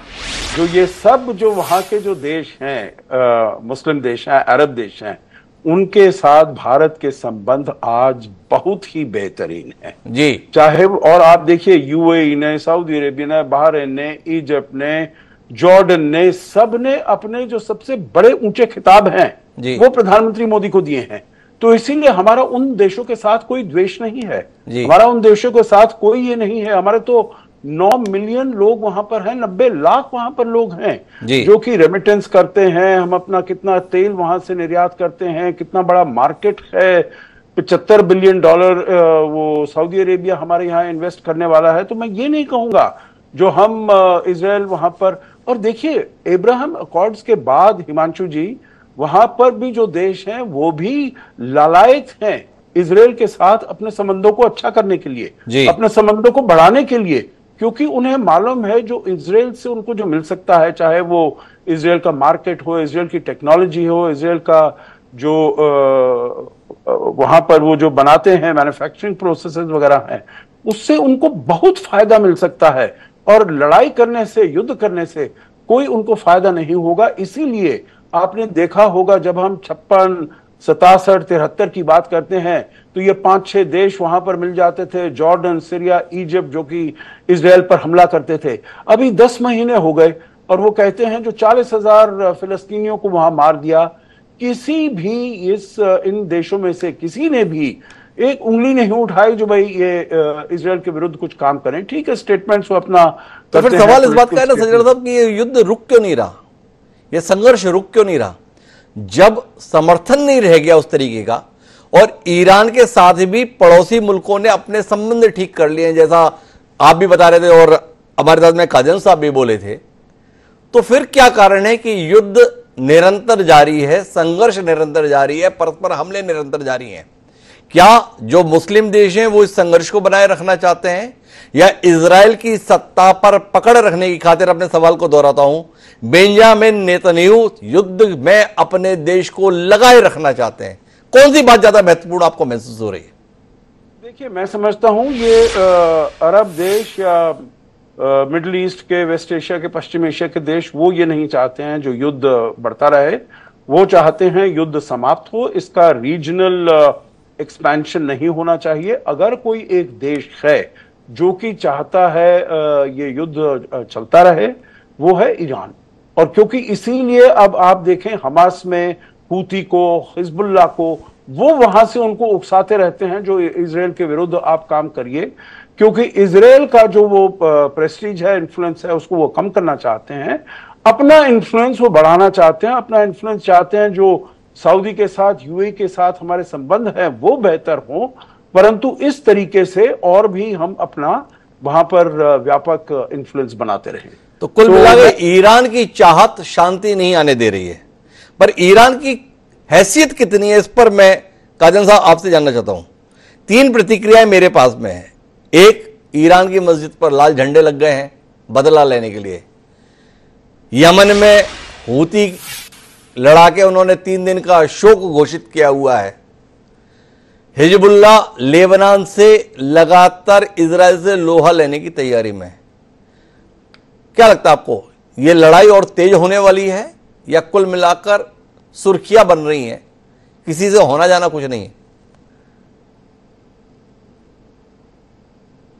Speaker 2: जो ये सब जो वहां के जो देश हैं, मुस्लिम देश हैं, अरब देश हैं, उनके साथ भारत के संबंध आज बहुत ही बेहतरीन है जी। चाहे और आप देखिए यूएई ने, सऊदी अरेबिया ने, बहरीन ने, इजिप्ट ने, जॉर्डन ने, सब ने अपने जो सबसे बड़े ऊंचे खिताब हैं वो प्रधानमंत्री मोदी को दिए हैं। तो इसीलिए हमारा उन देशों के साथ कोई द्वेष नहीं है, हमारा उन देशों के साथ कोई ये नहीं है। हमारे तो 9 मिलियन लोग वहां पर हैं, 90 लाख वहां पर लोग हैं जो कि रेमिटेंस करते हैं। हम अपना कितना तेल वहां से निर्यात करते हैं, कितना बड़ा मार्केट है, $75 बिलियन वो सऊदी अरेबिया हमारे यहाँ इन्वेस्ट करने वाला है। तो मैं ये नहीं कहूंगा जो हम इजराइल वहां पर, और देखिए अब्राहम अकॉर्ड्स के बाद हिमांशु जी वहां पर भी जो देश हैं वो भी लालायित हैं इजराइल के साथ अपने संबंधों को अच्छा करने के लिए, अपने संबंधों को बढ़ाने के लिए, क्योंकि उन्हें मालूम है जो इजराइल से उनको जो मिल सकता है, चाहे वो इजराइल का मार्केट हो, इजराइल की टेक्नोलॉजी हो, इजराइल का जो वहां पर वो जो बनाते हैं मैन्युफैक्चरिंग प्रोसेसेस वगैरह हैं, उससे उनको बहुत फायदा मिल सकता है। और लड़ाई करने से, युद्ध करने से कोई उनको फायदा नहीं होगा। इसीलिए आपने देखा होगा जब हम 56, 67, 73 की बात करते हैं तो ये 5-6 देश वहां पर मिल जाते थे, जॉर्डन, सीरिया, इजिप्ट, जो कि इजराइल पर हमला करते थे। अभी 10 महीने हो गए और वो कहते हैं जो 40,000 फिलिस्तीनियों को वहां मार दिया। किसी भी इन देशों में से किसी ने भी एक उंगली नहीं उठाई जो भाई ये इजराइल के विरुद्ध कुछ काम करें। ठीक है, स्टेटमेंट्स वो अपना,
Speaker 1: तो फिर सवाल इस बात का है ना सज्जन साहब कि ये युद्ध रुक क्यों नहीं रहा, ये संघर्ष रुक क्यों नहीं रहा? जब समर्थन नहीं रह गया उस तरीके का, और ईरान के साथ भी पड़ोसी मुल्कों ने अपने संबंध ठीक कर लिए, जैसा आप भी बता रहे थे और हमारे साथ में काजन साहब भी बोले थे, तो फिर क्या कारण है कि युद्ध निरंतर जारी है, संघर्ष निरंतर जारी है, परस्पर हमले निरंतर जारी हैं? क्या जो मुस्लिम देश हैं वो इस संघर्ष को बनाए रखना चाहते हैं, या इजराइल की सत्ता पर पकड़ रखने की खातिर, अपने सवाल को दोहराता हूं, बेंजामिन नेतन्याहू युद्ध में अपने देश को लगाए रखना चाहते हैं? कौन सी बात ज्यादा महत्वपूर्ण आपको महसूस हो रही है?
Speaker 2: देखिए, मैं समझता हूं ये अरब देश या मिडिल ईस्ट के, वेस्ट एशिया के, पश्चिम एशिया के देश वो ये नहीं चाहते हैं जो युद्ध बढ़ता रहे। वो चाहते हैं युद्ध समाप्त हो, इसका रीजनल एक्सपेंशन नहीं होना चाहिए। अगर कोई एक देश है जो कि चाहता है ये युद्ध चलता रहे, वो है ईरान। और क्योंकि इसीलिए अब आप देखें हमास में हूती को, हिजबुल्लाह को, वो वहां से उनको उकसाते रहते हैं जो इजराइल के विरुद्ध आप काम करिए, क्योंकि इजराइल का जो वो प्रेस्टीज है, इन्फ्लुएंस है, उसको वो कम करना चाहते हैं। अपना इन्फ्लुएंस वो बढ़ाना चाहते हैं, अपना इन्फ्लुएंस चाहते हैं जो सऊदी के साथ, यूएई के साथ हमारे संबंध हैं वो बेहतर हो, परंतु इस तरीके से और भी हम अपना वहां पर व्यापक इन्फ्लुएंस बनाते रहें।
Speaker 1: तो कुल मिलाकर ईरान की चाहत शांति नहीं आने दे रही है, पर ईरान की हैसियत कितनी है, इस पर मैं काजन साहब आपसे जानना चाहता हूं। 3 प्रतिक्रियाएं मेरे पास में है। एक, ईरान की मस्जिद पर लाल झंडे लग गए हैं बदला लेने के लिए। यमन में हूती लड़ाके उन्होंने 3 दिन का शोक घोषित किया हुआ है। हिजबुल्लाह लेबनान से लगातार इजराइल से लोहा लेने की तैयारी में है। क्या लगता है आपको, यह लड़ाई और तेज होने वाली है, या कुल मिलाकर सुर्खियां बन रही हैं, किसी से होना जाना कुछ नहीं है?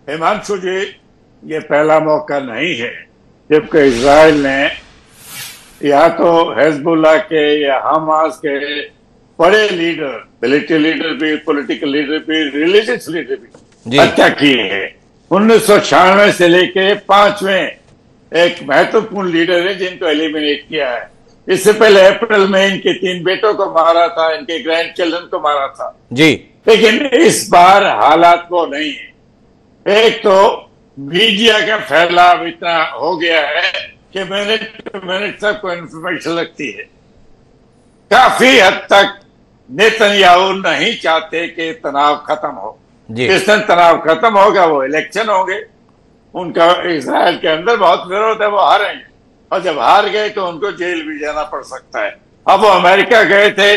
Speaker 3: हिमांशु जी, ये पहला मौका नहीं है जबकि इजराइल ने या तो हिजबुल्लाह के या हमास के बड़े लीडर, मिलिट्री लीडर भी, पॉलिटिकल लीडर भी, रिलीजियस लीडर भी हत्या की है। 1996 से लेके 5वें एक महत्वपूर्ण लीडर है जिनको एलिमिनेट किया है। इससे पहले अप्रैल में इनके 3 बेटों को मारा था, इनके ग्रैंड चिल्ड्रन को मारा था
Speaker 1: जी। लेकिन
Speaker 3: इस बार हालात वो नहीं है। एक तो मीडिया का फैलाव इतना हो गया है कि मिनट टू मिनट सबको इंफॉर्मेशन लगती है। काफी हद तक नेतन्याहू नहीं चाहते कि तनाव खत्म हो। जिस दिन तनाव खत्म होगा वो इलेक्शन होंगे। उनका इजराइल के अंदर बहुत विरोध है, वो हारेंगे, और जब हार गए तो उनको जेल भी जाना पड़ सकता है। अब वो अमेरिका गए थे,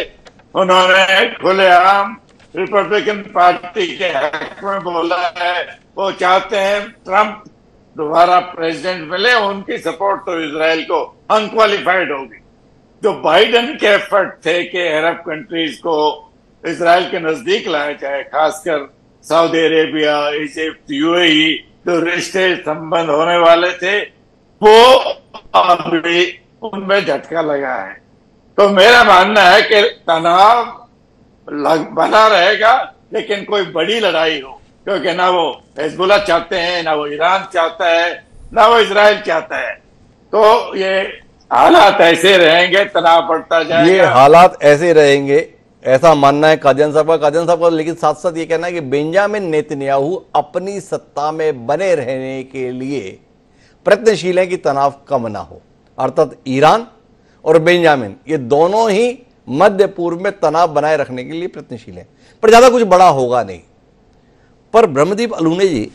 Speaker 3: उन्होंने खुलेआम रिपब्लिकन पार्टी के हक में बोला है, वो चाहते हैं ट्रंप दोबारा प्रेसिडेंट मिले, उनकी सपोर्ट तो इजराइल को अनक्वालिफाइड होगी। जो बाइडेन के एफर्ट थे कि अरब कंट्रीज को इजराइल के नजदीक लाया जाए, खासकर सऊदी अरेबिया, इजिप्ट, यूएई, जो रिश्ते संबंध होने वाले थे, वो अभी उनमें झटका लगा है। तो मेरा मानना है कि तनाव बना रहेगा, लेकिन कोई बड़ी लड़ाई हो, क्योंकि ना वो हिजबुल्लाह चाहते हैं, ना वो ईरान चाहता है, ना वो इजराइल चाहता है। तो ये हालात ऐसे रहेंगे, तनाव बढ़ता जाएगा।
Speaker 1: ये हालात ऐसे रहेंगे, ऐसा मानना है काजन साहब का। लेकिन साथ साथ ये कहना है कि बेंजामिन नेतन्याहू अपनी सत्ता में बने रहने के लिए प्रयत्नशील है कि तनाव कम ना हो। अर्थात ईरान और बेंजामिन ये दोनों ही मध्य पूर्व में तनाव बनाए रखने के लिए प्रयत्नशील है, पर ज्यादा कुछ बड़ा होगा नहीं। पर ब्रह्मदीप अलूने जी,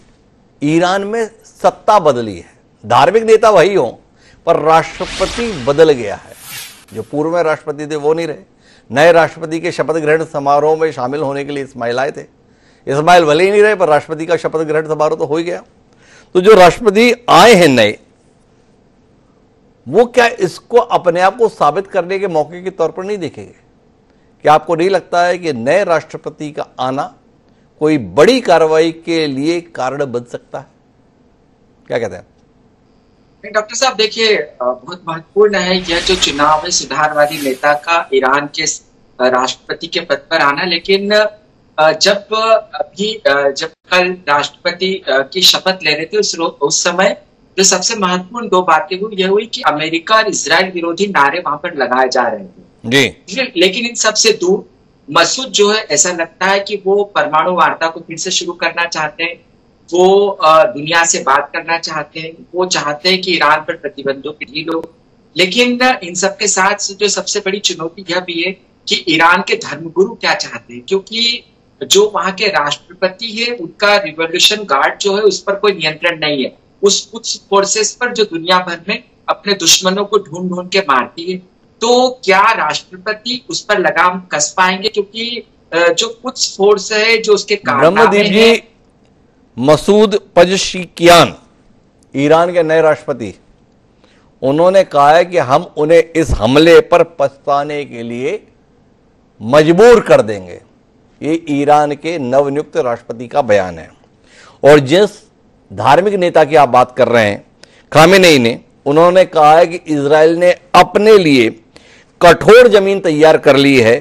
Speaker 1: ईरान में सत्ता बदली है, धार्मिक नेता वही हो, पर राष्ट्रपति बदल गया है। जो पूर्व में राष्ट्रपति थे वो नहीं रहे। नए राष्ट्रपति के शपथ ग्रहण समारोह में शामिल होने के लिए इस्माइल आए थे। इस्माइल भले ही नहीं रहे, पर राष्ट्रपति का शपथ ग्रहण समारोह तो हो ही गया। तो जो राष्ट्रपति आए हैं नए, वो क्या इसको अपने आप को साबित करने के मौके के तौर पर नहीं देखेंगे? क्या आपको नहीं लगता है कि नए राष्ट्रपति का आना कोई बड़ी कार्रवाई के लिए कारण बन सकता है? क्या कहते हैं
Speaker 4: डॉक्टर साहब? देखिए, बहुत महत्वपूर्ण है यह जो चुनाव है सुधारवादी नेता का ईरान के राष्ट्रपति के पद पर आना। लेकिन जब कल राष्ट्रपति की शपथ ले रहे थे, उस समय जो सबसे महत्वपूर्ण 2 बातें हुई, यह हुई कि अमेरिका और इजराइल विरोधी नारे वहां पर लगाए जा रहे थे जी। लेकिन इन सबसे दूर मसूद जो है, ऐसा लगता है कि वो परमाणु वार्ता को फिर से शुरू करना चाहते हैं। वो दुनिया से बात करना चाहते हैं। वो चाहते हैं कि ईरान पर प्रतिबंधों की ढील हो। लेकिन इन सबके साथ जो सबसे बड़ी चुनौती यह भी है कि ईरान के धर्मगुरु क्या चाहते हैं, क्योंकि जो वहां के राष्ट्रपति है उनका रिवॉल्यूशन गार्ड जो है उस पर कोई नियंत्रण नहीं है, उस कुछ फोर्सेस पर जो दुनिया भर में अपने दुश्मनों को ढूंढ ढूंढ के मारती है। तो क्या राष्ट्रपति उस पर लगाम कस पाएंगे, क्योंकि जो कुछ फोर्स है जो उसके
Speaker 1: ब्रह्मदीप जी, मसूद पज़ेश्कियान ईरान के नए राष्ट्रपति, उन्होंने कहा है कि हम उन्हें इस हमले पर पछताने के लिए मजबूर कर देंगे। ये ईरान के नवनियुक्त राष्ट्रपति का बयान है। और जिस धार्मिक नेता की आप बात कर रहे हैं, खामेनेई ने, उन्होंने कहा है कि इजराइल ने अपने लिए कठोर जमीन तैयार कर ली है,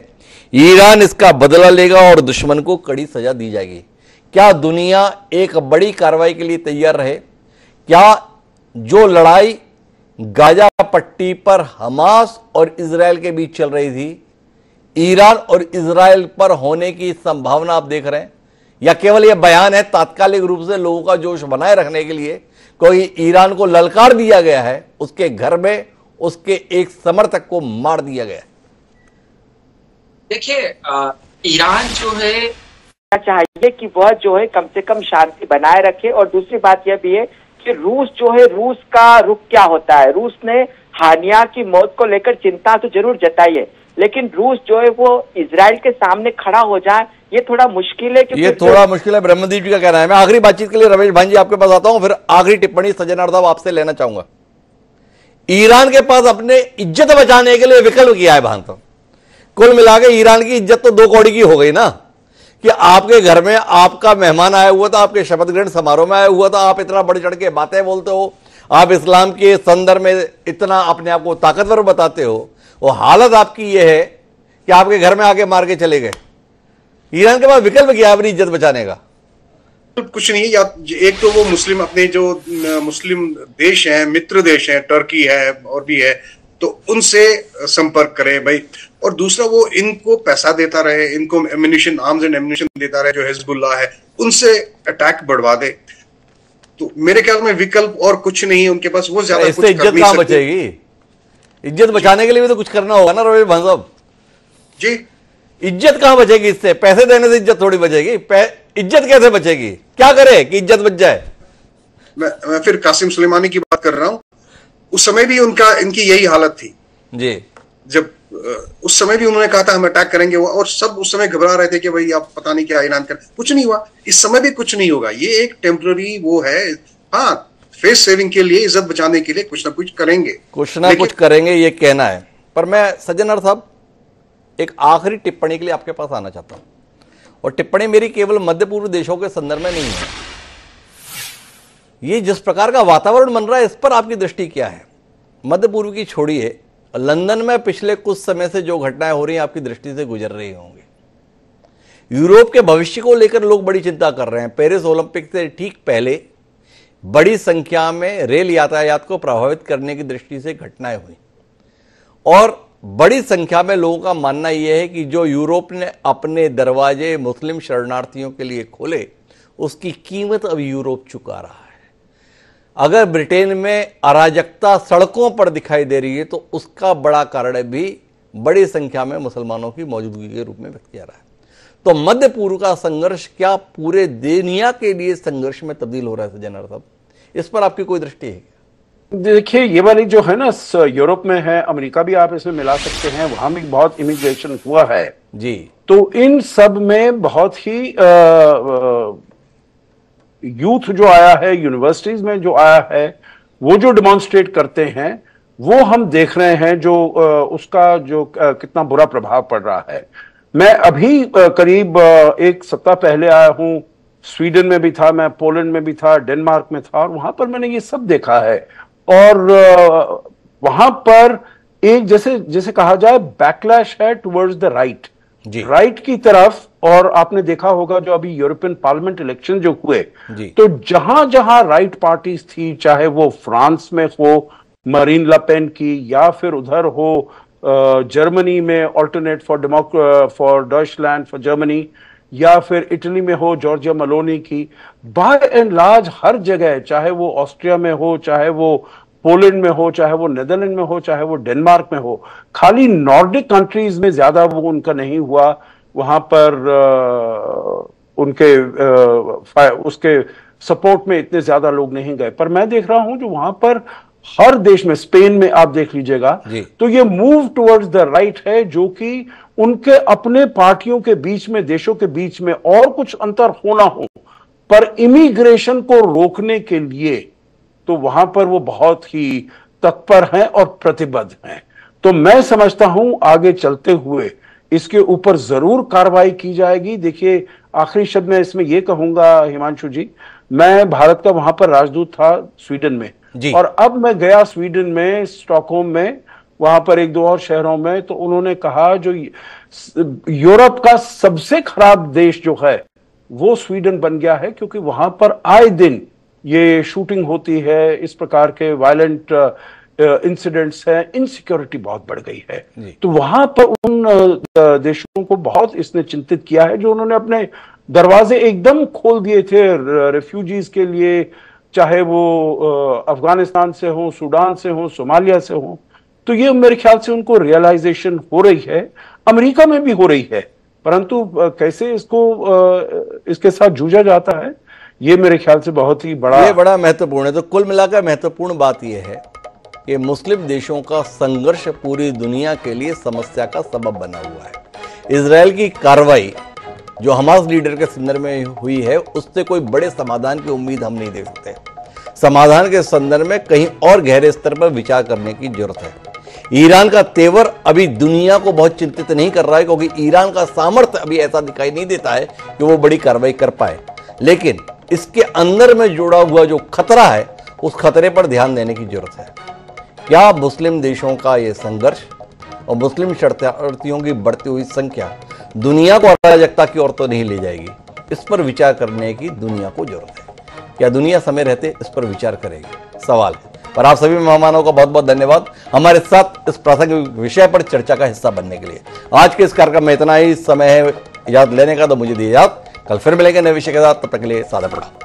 Speaker 1: ईरान इसका बदला लेगा और दुश्मन को कड़ी सजा दी जाएगी। क्या दुनिया एक बड़ी कार्रवाई के लिए तैयार रहे? क्या जो लड़ाई गाजा पट्टी पर हमास और इजराइल के बीच चल रही थी, ईरान और इजराइल पर होने की संभावना आप देख रहे हैं, या केवल यह बयान है तात्कालिक रूप से लोगों का जोश बनाए रखने के लिए कोई ईरान को ललकार दिया गया है, उसके घर में उसके एक समर्थक को मार दिया गया?
Speaker 4: देखिए, ईरान जो है
Speaker 11: चाहिए कि वह जो है कम से कम शांति बनाए रखे। और दूसरी बात यह भी है कि रूस जो है, रूस का रुख क्या होता है? रूस ने हानिया की मौत को लेकर चिंता तो जरूर जताई है, लेकिन रूस जो है वो इजराइल के सामने खड़ा हो जाए, ये थोड़ा मुश्किल है।
Speaker 1: ये थोड़ा मुश्किल है। ब्रह्मदीप जी का कहना है। मैं आखिरी बातचीत के लिए रमेश भाई जी आपके पास आता हूं, फिर आखिरी टिप्पणी सज्जनार साहब आपसे लेना चाहूंगा। ईरान के पास अपने इज्जत बचाने के लिए विकल्प किया है भांतो। कुल मिला के ईरान की इज्जत तो 2 कौड़ी की हो गई ना, कि आपके घर में आपका मेहमान आया हुआ था, आपके शपथ ग्रहण समारोह में आया हुआ था, आप इतना बढ़ चढ़ के बातें बोलते हो, आप इस्लाम के संदर्भ में इतना अपने आप को ताकतवर बताते हो, वो हालत आपकी ये है कि आपके घर में आके मार के चले गए। ईरान के पास विकल्प क्या है अपनी इज्जत बचाने का?
Speaker 10: कुछ नहीं है। या एक तो वो मुस्लिम, अपने जो मुस्लिम देश हैं, मित्र देश हैं, टर्की है और भी है, तो उनसे संपर्क करें भाई। और दूसरा वो इनको पैसा देता रहे, इनको एम्यूनिशन, आर्म्स एंड एम्यूनिशन देता रहे, जो हिजबुल्लाह है, उनसे अटैक बढ़वा दे। तो मेरे ख्याल में विकल्प और कुछ नहीं है उनके पास। वो ज्यादा कुछ
Speaker 1: इज्जत कहां बचेगी? इज्जत बचाने के लिए भी तो कुछ करना होगा ना रमेश भाई साहब
Speaker 10: जी।
Speaker 1: इज्जत कहां बचेगी इससे? पैसे देने से इज्जत थोड़ी बचेगी। इज्जत कैसे बचेगी? क्या करे कि इज्जत बच जाए?
Speaker 10: मैं फिर कासिम सुलेमानी की बात कर रहा हूं। उस समय भी इनकी यही हालत थी
Speaker 1: जी।
Speaker 10: जब उस समय भी उन्होंने कहा था हम अटैक करेंगे, और सब उस समय घबरा रहे थे कि भाई आप पता नहीं क्या ऐलान कर। कुछ नहीं हुआ। इस समय भी कुछ नहीं होगा। ये एक टेम्पररी वो है। हाँ, फेस सेविंग के लिए, इज्जत बचाने के लिए कुछ ना कुछ करेंगे,
Speaker 1: कुछ ना कुछ करेंगे, ये कहना है। पर मैं सज्जनर साहब एक आखिरी टिप्पणी के लिए आपके पास आना चाहता हूं, और टिप्पणी मेरी केवल मध्य पूर्व देशों के संदर्भ में नहीं है। ये जिस प्रकार का वातावरण बन रहा है, इस पर आपकी दृष्टि क्या है? मध्य पूर्व की छोड़िए, लंदन में पिछले कुछ समय से जो घटनाएं हो रही हैं आपकी दृष्टि से गुजर रही होंगी। यूरोप के भविष्य को लेकर लोग बड़ी चिंता कर रहे हैं। पेरिस ओलंपिक से ठीक पहले बड़ी संख्या में रेल यातायात को प्रभावित करने की दृष्टि से घटनाएं हुई, और बड़ी संख्या में लोगों का मानना यह है कि जो यूरोप ने अपने दरवाजे मुस्लिम शरणार्थियों के लिए खोले, उसकी कीमत अब यूरोप चुका रहा है। अगर ब्रिटेन में अराजकता सड़कों पर दिखाई दे रही है, तो उसका बड़ा कारण भी बड़ी संख्या में मुसलमानों की मौजूदगी के रूप में व्यक्त किया रहा है। तो मध्य पूर्व का संघर्ष क्या पूरे दुनिया के लिए संघर्ष में तब्दील हो रहा है सज्जनर साहब? इस पर आपकी कोई दृष्टि है?
Speaker 2: देखिए, ये वाली जो है ना, यूरोप में है, अमेरिका भी आप इसमें मिला सकते हैं, वहां भी बहुत इमिग्रेशन हुआ है
Speaker 1: जी।
Speaker 2: तो इन सब में बहुत ही यूथ जो आया है, यूनिवर्सिटीज में जो आया है, वो जो डेमोन्स्ट्रेट करते हैं, वो हम देख रहे हैं जो उसका जो कितना बुरा प्रभाव पड़ रहा है। मैं अभी करीब 1 सप्ताह पहले आया हूं। स्वीडन में भी था, मैं पोलैंड में भी था, डेनमार्क में था, और वहां पर मैंने ये सब देखा है। और वहां पर एक जैसे कहा जाए बैकलैश है टुवर्ड्स द राइट की तरफ। और आपने देखा होगा जो अभी यूरोपियन पार्लियामेंट इलेक्शन जो हुए, तो जहां जहां राइट पार्टीज थी, चाहे वो फ्रांस में हो मरीन लपेन की, या फिर उधर हो जर्मनी में alternate for Deutschland for Germany, या फिर इटली में हो जॉर्जिया मेलोनी की, बाय एंड लार्ज हर जगह, चाहे वो ऑस्ट्रिया में हो, चाहे वो पोलैंड में हो, चाहे वो नेदरलैंड में हो, चाहे वो डेनमार्क में हो, खाली नॉर्डिक कंट्रीज में ज्यादा वो उनका नहीं हुआ, वहां पर उनके उसके सपोर्ट में इतने ज्यादा लोग नहीं गए। पर मैं देख रहा हूं जो वहां पर हर देश में, स्पेन में आप देख लीजिएगा, तो ये मूव टुवर्ड्स द राइट है, जो कि उनके अपने पार्टियों के बीच में, देशों के बीच में और कुछ अंतर होना हो, पर इमिग्रेशन को रोकने के लिए तो वहां पर वो बहुत ही तत्पर हैं और प्रतिबद्ध हैं। तो मैं समझता हूं आगे चलते हुए इसके ऊपर जरूर कार्रवाई की जाएगी। देखिए, आखिरी शब्द मैं इसमें यह कहूंगा हिमांशु जी, मैं भारत का वहां पर राजदूत था स्वीडन में, और अब मैं गया स्वीडन में, स्टॉकहोम में, वहां पर एक दो और शहरों में, तो उन्होंने कहा जो यूरोप का सबसे खराब देश जो है वो स्वीडन बन गया है, क्योंकि वहां पर आए दिन ये शूटिंग होती है, इस प्रकार के वायलेंट इंसिडेंट्स हैं, इनसिक्योरिटी बहुत बढ़ गई है। तो वहां पर उन देशों को बहुत इसने चिंतित किया है, जो उन्होंने अपने दरवाजे एकदम खोल दिए थे रेफ्यूजीज के लिए, चाहे वो अफगानिस्तान से हो, सूडान से हो, सोमालिया से हो। तो ये मेरे ख्याल से उनको रियलाइजेशन हो रही है, अमेरिका में भी हो रही है, परंतु कैसे इसके साथ जूझा जाता है, ये मेरे ख्याल से बहुत ही बड़ा
Speaker 1: महत्वपूर्ण है। तो कुल मिलाकर महत्वपूर्ण बात यह है कि मुस्लिम देशों का संघर्ष पूरी दुनिया के लिए समस्या का सबब बना हुआ है। इजरायल की कार्रवाई जो हमास लीडर के संदर्भ में हुई है, उससे कोई बड़े समाधान की उम्मीद हम नहीं दे सकते। समाधान के संदर्भ में कहीं और गहरे स्तर पर विचार करने की जरूरत है। ईरान का तेवर अभी दुनिया को बहुत चिंतित नहीं कर रहा है, क्योंकि ईरान का सामर्थ्य अभी ऐसा दिखाई नहीं देता है कि वो बड़ी कार्रवाई कर पाए, लेकिन इसके अंदर में जुड़ा हुआ जो खतरा है, उस खतरे पर ध्यान देने की जरूरत है। क्या मुस्लिम देशों का ये संघर्ष और मुस्लिम शरणार्थियों की बढ़ती हुई संख्या दुनिया को अराजकता की ओर तो नहीं ले जाएगी? इस पर विचार करने की दुनिया को जरूरत है। क्या दुनिया समय रहते इस पर विचार करेगी? सवाल है। और आप सभी मेहमानों का बहुत बहुत धन्यवाद हमारे साथ इस प्रासंगिक विषय पर चर्चा का हिस्सा बनने के लिए। आज के इस कार्यक्रम में इतना ही समय है इजाजत लेने का, तो मुझे दीजिए इजाजत। कल फिर मिलेंगे नए विषय के साथ, तब तक के लिए सादा प्रणाम।